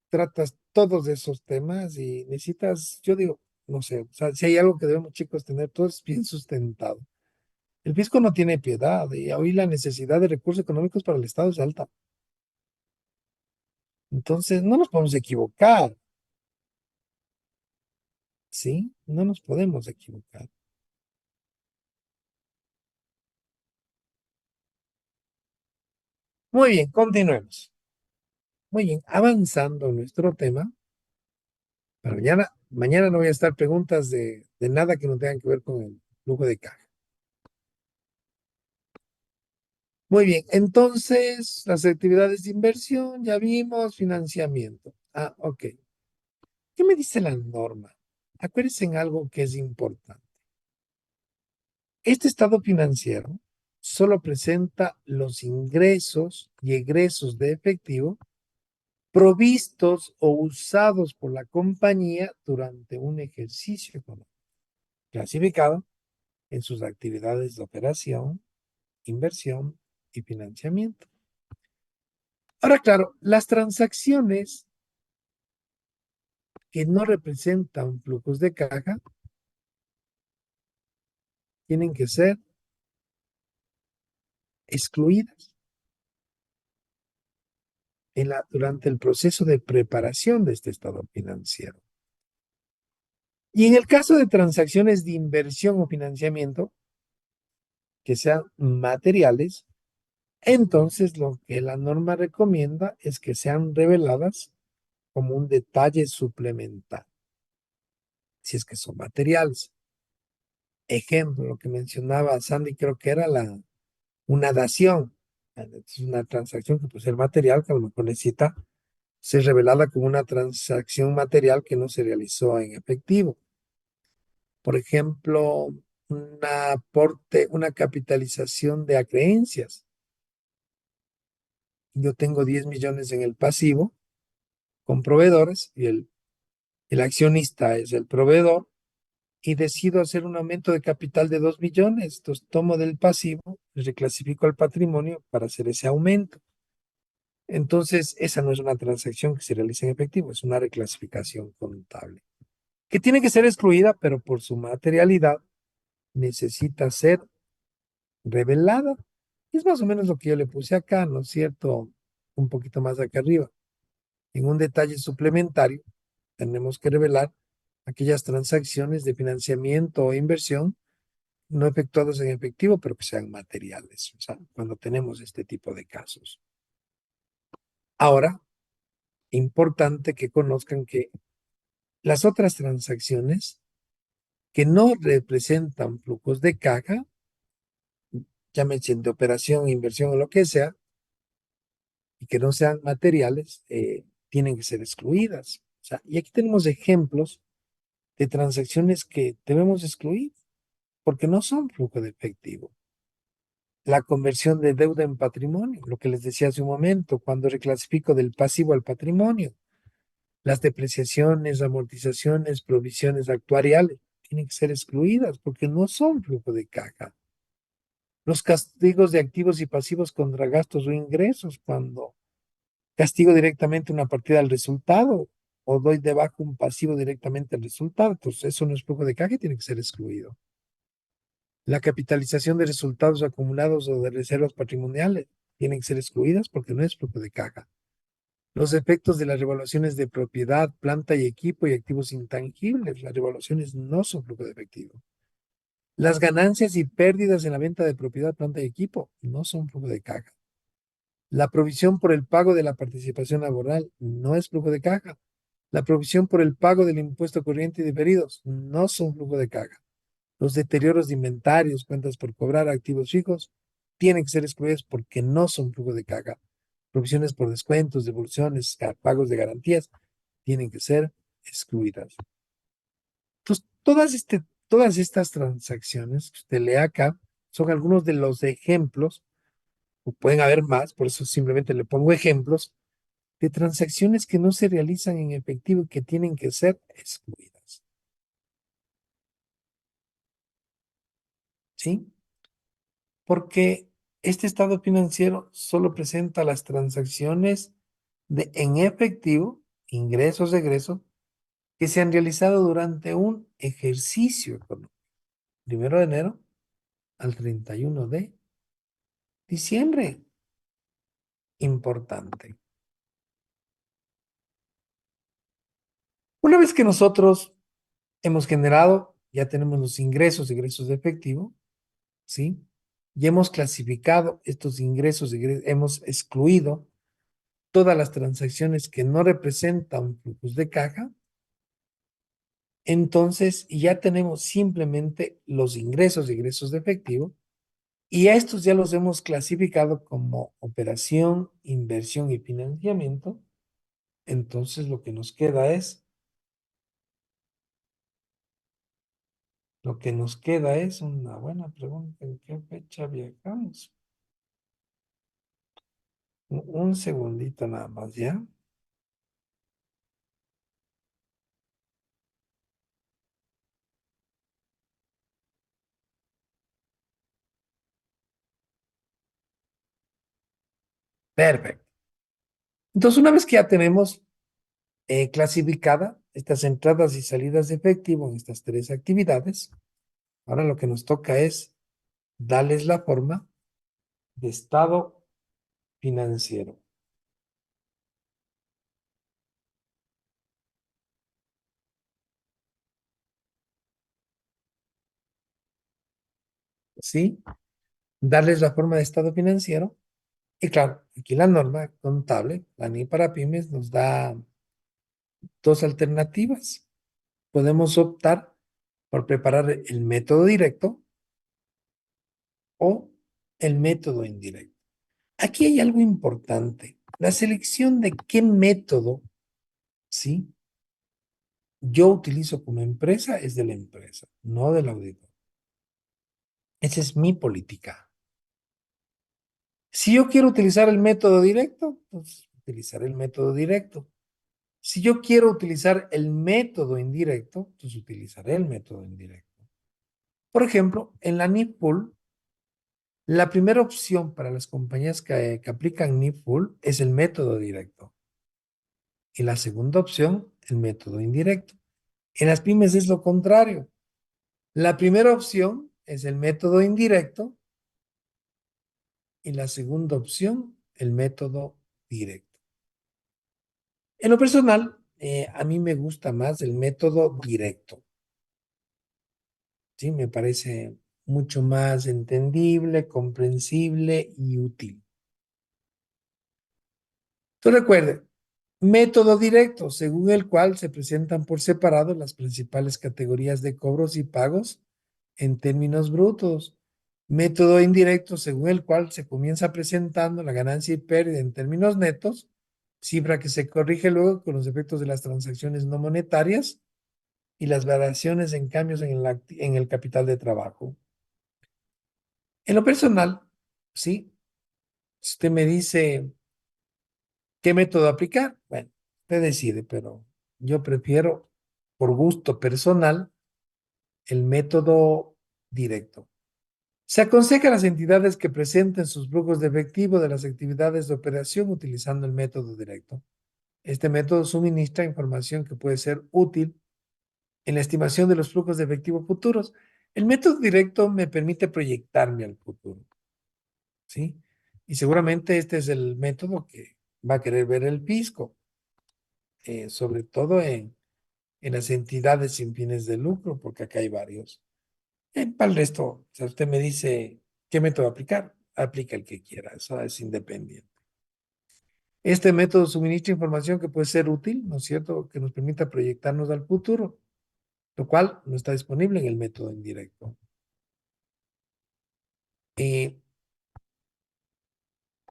tratas todos esos temas y necesitas, yo digo, no sé, o sea, si hay algo que debemos chicos tener, todo es bien sustentado. El fisco no tiene piedad y hoy la necesidad de recursos económicos para el Estado es alta. Entonces, no nos podemos equivocar, ¿sí? No nos podemos equivocar. Muy bien, continuemos. Muy bien, avanzando en nuestro tema. Para mañana no voy a estar preguntas de nada que no tengan que ver con el flujo de caja. Muy bien, entonces las actividades de inversión, ya vimos, financiamiento. Ah, ok. ¿Qué me dice la norma? Acuérdense en algo que es importante. Este estado financiero solo presenta los ingresos y egresos de efectivo provistos o usados por la compañía durante un ejercicio económico, clasificado en sus actividades de operación, inversión y financiamiento. Ahora, claro, las transacciones que no representan flujos de caja tienen que ser excluidas durante el proceso de preparación de este estado financiero. Y en el caso de transacciones de inversión o financiamiento que sean materiales, entonces lo que la norma recomienda es que sean reveladas como un detalle suplementario, si es que son materiales. Ejemplo, lo que mencionaba Sandy, creo que era una dación. Es una transacción que puede ser material, que a lo mejor necesita ser revelada como una transacción material que no se realizó en efectivo. Por ejemplo, un aporte, una capitalización de acreencias. Yo tengo 10 millones en el pasivo con proveedores y el accionista es el proveedor y decido hacer un aumento de capital de 2 millones. Entonces tomo del pasivo, reclasifico al patrimonio para hacer ese aumento. Entonces, esa no es una transacción que se realiza en efectivo, es una reclasificación contable, que tiene que ser excluida, pero por su materialidad necesita ser revelada. Es más o menos lo que yo le puse acá, ¿no es cierto? Un poquito más acá arriba. En un detalle suplementario, tenemos que revelar aquellas transacciones de financiamiento o inversión no efectuados en efectivo, pero que sean materiales, o sea, cuando tenemos este tipo de casos. Ahora, importante que conozcan que las otras transacciones que no representan flujos de caja, llámense de operación, inversión o lo que sea, y que no sean materiales, tienen que ser excluidas. O sea, y aquí tenemos ejemplos de transacciones que debemos excluir porque no son flujo de efectivo. La conversión de deuda en patrimonio, lo que les decía hace un momento, cuando reclasifico del pasivo al patrimonio, las depreciaciones, amortizaciones, provisiones actuariales, tienen que ser excluidas porque no son flujo de caja. Los castigos de activos y pasivos contra gastos o ingresos, cuando castigo directamente una partida al resultado o doy debajo un pasivo directamente al resultado, pues eso no es flujo de caja y tiene que ser excluido. La capitalización de resultados acumulados o de reservas patrimoniales tienen que ser excluidas porque no es flujo de caja. Los efectos de las revaluaciones de propiedad, planta y equipo y activos intangibles, las revaluaciones no son flujo de efectivo. Las ganancias y pérdidas en la venta de propiedad, planta y equipo no son flujo de caja. La provisión por el pago de la participación laboral no es flujo de caja. La provisión por el pago del impuesto corriente y diferidos no son flujo de caja. Los deterioros de inventarios, cuentas por cobrar, activos fijos, tienen que ser excluidos porque no son flujo de caja. Provisiones por descuentos, devoluciones, pagos de garantías, tienen que ser excluidas. Entonces, todas estas transacciones que usted lee acá son algunos de los ejemplos, o pueden haber más, por eso simplemente le pongo ejemplos, de transacciones que no se realizan en efectivo y que tienen que ser excluidas. ¿Sí? Porque este estado financiero solo presenta las transacciones en efectivo, ingresos, egresos, que se han realizado durante un ejercicio económico, 1 de enero al 31 de diciembre. Importante. Una vez que nosotros hemos generado, ya tenemos los ingresos, egresos de efectivo, ¿sí? Ya hemos clasificado estos ingresos, hemos excluido todas las transacciones que no representan flujos de caja. Entonces, ya tenemos simplemente los ingresos y egresos de efectivo, y a estos ya los hemos clasificado como operación, inversión y financiamiento. Entonces, lo que nos queda es una buena pregunta. ¿En qué fecha viajamos? Un segundito nada más, ¿ya? Perfecto. Entonces, una vez que ya tenemos clasificada estas entradas y salidas de efectivo en estas tres actividades, ahora lo que nos toca es darles la forma de estado financiero. ¿Sí? Darles la forma de estado financiero. Y claro, aquí la norma contable, la NI para pymes, nos da dos alternativas. Podemos optar por preparar el método directo o el método indirecto. Aquí hay algo importante. La selección de qué método, ¿sí?, yo utilizo como empresa es de la empresa, no del auditor. Esa es mi política. Si yo quiero utilizar el método directo, pues utilizaré el método directo. Si yo quiero utilizar el método indirecto, pues utilizaré el método indirecto. Por ejemplo, en la NIF-POOL, la primera opción para las compañías que aplican NIF-POOL es el método directo. Y la segunda opción, el método indirecto. En las pymes es lo contrario. La primera opción es el método indirecto y la segunda opción, el método directo. En lo personal, a mí me gusta más el método directo. Sí, me parece mucho más entendible, comprensible y útil. Entonces recuerden, método directo, según el cual se presentan por separado las principales categorías de cobros y pagos en términos brutos. Método indirecto, según el cual se comienza presentando la ganancia y pérdida en términos netos, cifra que se corrige luego con los efectos de las transacciones no monetarias y las variaciones en cambios en el capital de trabajo. En lo personal, sí, si usted me dice qué método aplicar, bueno, usted decide, pero yo prefiero, por gusto personal, el método directo. Se aconseja a las entidades que presenten sus flujos de efectivo de las actividades de operación utilizando el método directo. Este método suministra información que puede ser útil en la estimación de los flujos de efectivo futuros. El método directo me permite proyectarme al futuro, ¿sí? Y seguramente este es el método que va a querer ver el fisco, sobre todo en las entidades sin fines de lucro, porque acá hay varios. Para el resto, o sea, usted me dice qué método aplicar, aplica el que quiera, eso es independiente. Este método suministra información que puede ser útil, ¿no es cierto?, que nos permita proyectarnos al futuro, lo cual no está disponible en el método indirecto. Y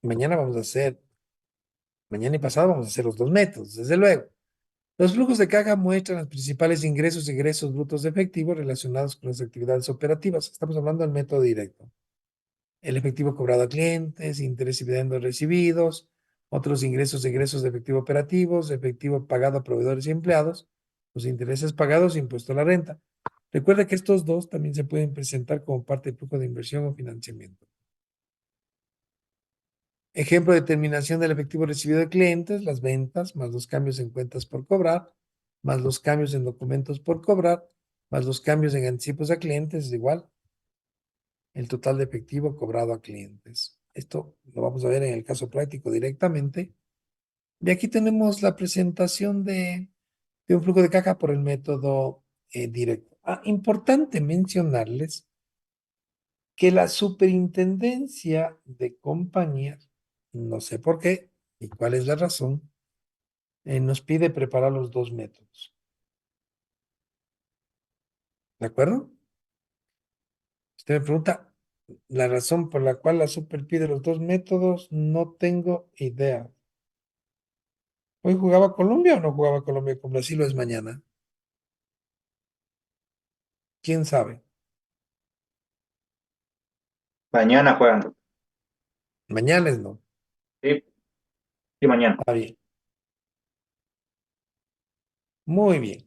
mañana y pasado vamos a hacer los dos métodos, desde luego. Los flujos de caja muestran los principales ingresos y egresos brutos de efectivo relacionados con las actividades operativas. Estamos hablando del método directo. El efectivo cobrado a clientes, interés y dividendos recibidos, otros ingresos y egresos de efectivo operativos, efectivo pagado a proveedores y empleados, los intereses pagados, impuesto a la renta. Recuerda que estos dos también se pueden presentar como parte del flujo de inversión o financiamiento. Ejemplo de determinación del efectivo recibido de clientes, las ventas, más los cambios en cuentas por cobrar, más los cambios en documentos por cobrar, más los cambios en anticipos a clientes, es igual el total de efectivo cobrado a clientes. Esto lo vamos a ver en el caso práctico directamente. Y aquí tenemos la presentación de un flujo de caja por el método directo. Importante mencionarles que la superintendencia de compañías, no sé por qué y cuál es la razón, nos pide preparar los dos métodos. ¿De acuerdo? Usted me pregunta la razón por la cual la super pide los dos métodos, no tengo idea. ¿Hoy jugaba Colombia o no jugaba Colombia con Brasil o es mañana? ¿Quién sabe? Mañana juegan. Mañana es no. Sí, sí, mañana. Está bien. Muy bien.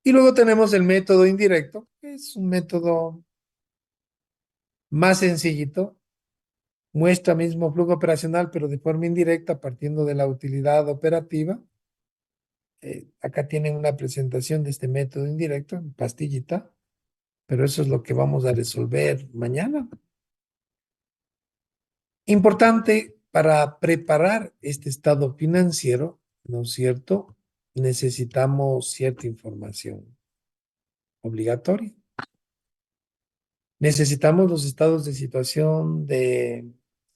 Y luego tenemos el método indirecto, que es un método más sencillito. Muestra mismo flujo operacional, pero de forma indirecta, partiendo de la utilidad operativa. Acá tienen una presentación de este método indirecto, en pastillita, pero eso es lo que vamos a resolver mañana. Importante para preparar este estado financiero, ¿no es cierto? Necesitamos cierta información obligatoria. Necesitamos los estados de situación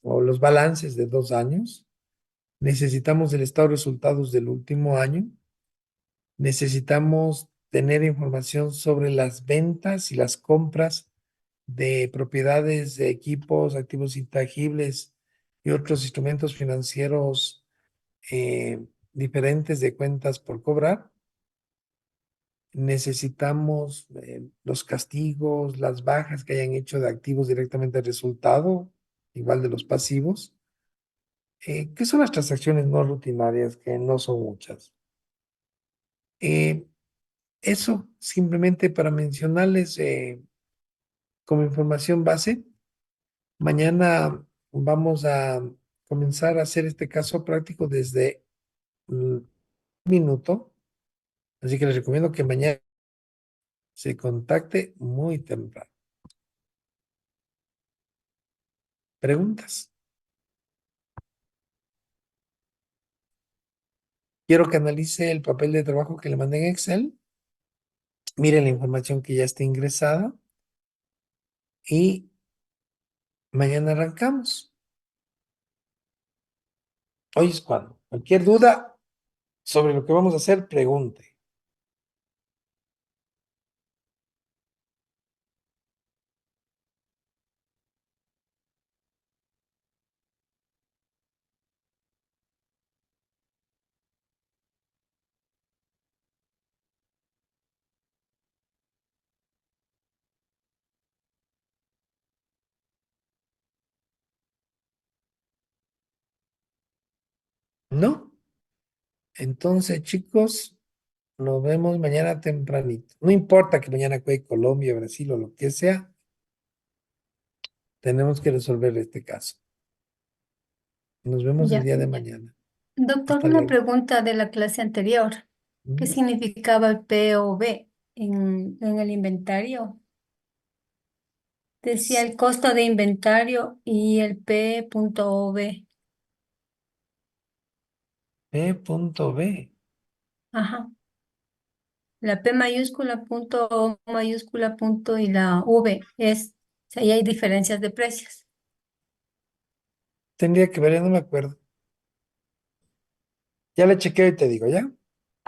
o los balances de 2 años. Necesitamos el estado de resultados del último año. Necesitamos tener información sobre las ventas y las compras de propiedades, de equipos, activos intangibles y otros instrumentos financieros diferentes de cuentas por cobrar. Necesitamos los castigos, las bajas que hayan hecho de activos directamente al resultado, igual de los pasivos. ¿Qué son las transacciones no rutinarias? Que no son muchas. Eso simplemente para mencionarles como información base. Mañana vamos a comenzar a hacer este caso práctico desde un minuto. Así que les recomiendo que mañana se contacte muy temprano. ¿Preguntas? Quiero que analice el papel de trabajo que le mandé en Excel. Mire la información que ya está ingresada. Y mañana arrancamos. Hoy es cuando. Cualquier duda sobre lo que vamos a hacer, pregunte. ¿No? Entonces, chicos, nos vemos mañana tempranito. No importa que mañana juegue Colombia, Brasil o lo que sea, tenemos que resolver este caso. Nos vemos el Ya. día de mañana. Doctor, Hasta una luego. pregunta de la clase anterior. ¿Qué Mm, significaba el POV en el inventario? Decía el costo de inventario y el P.OV. P.B. Ajá. La P mayúscula, punto, O mayúscula, punto y la V es, o sea, ahí hay diferencias de precios. Tendría que ver, ya no me acuerdo. Ya le chequeo y te digo, ¿ya?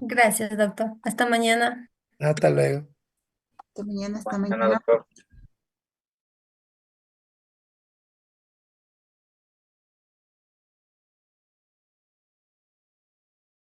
Gracias, doctor. Hasta mañana. Hasta luego. Hasta mañana, hasta Mañana, mañana. doctor.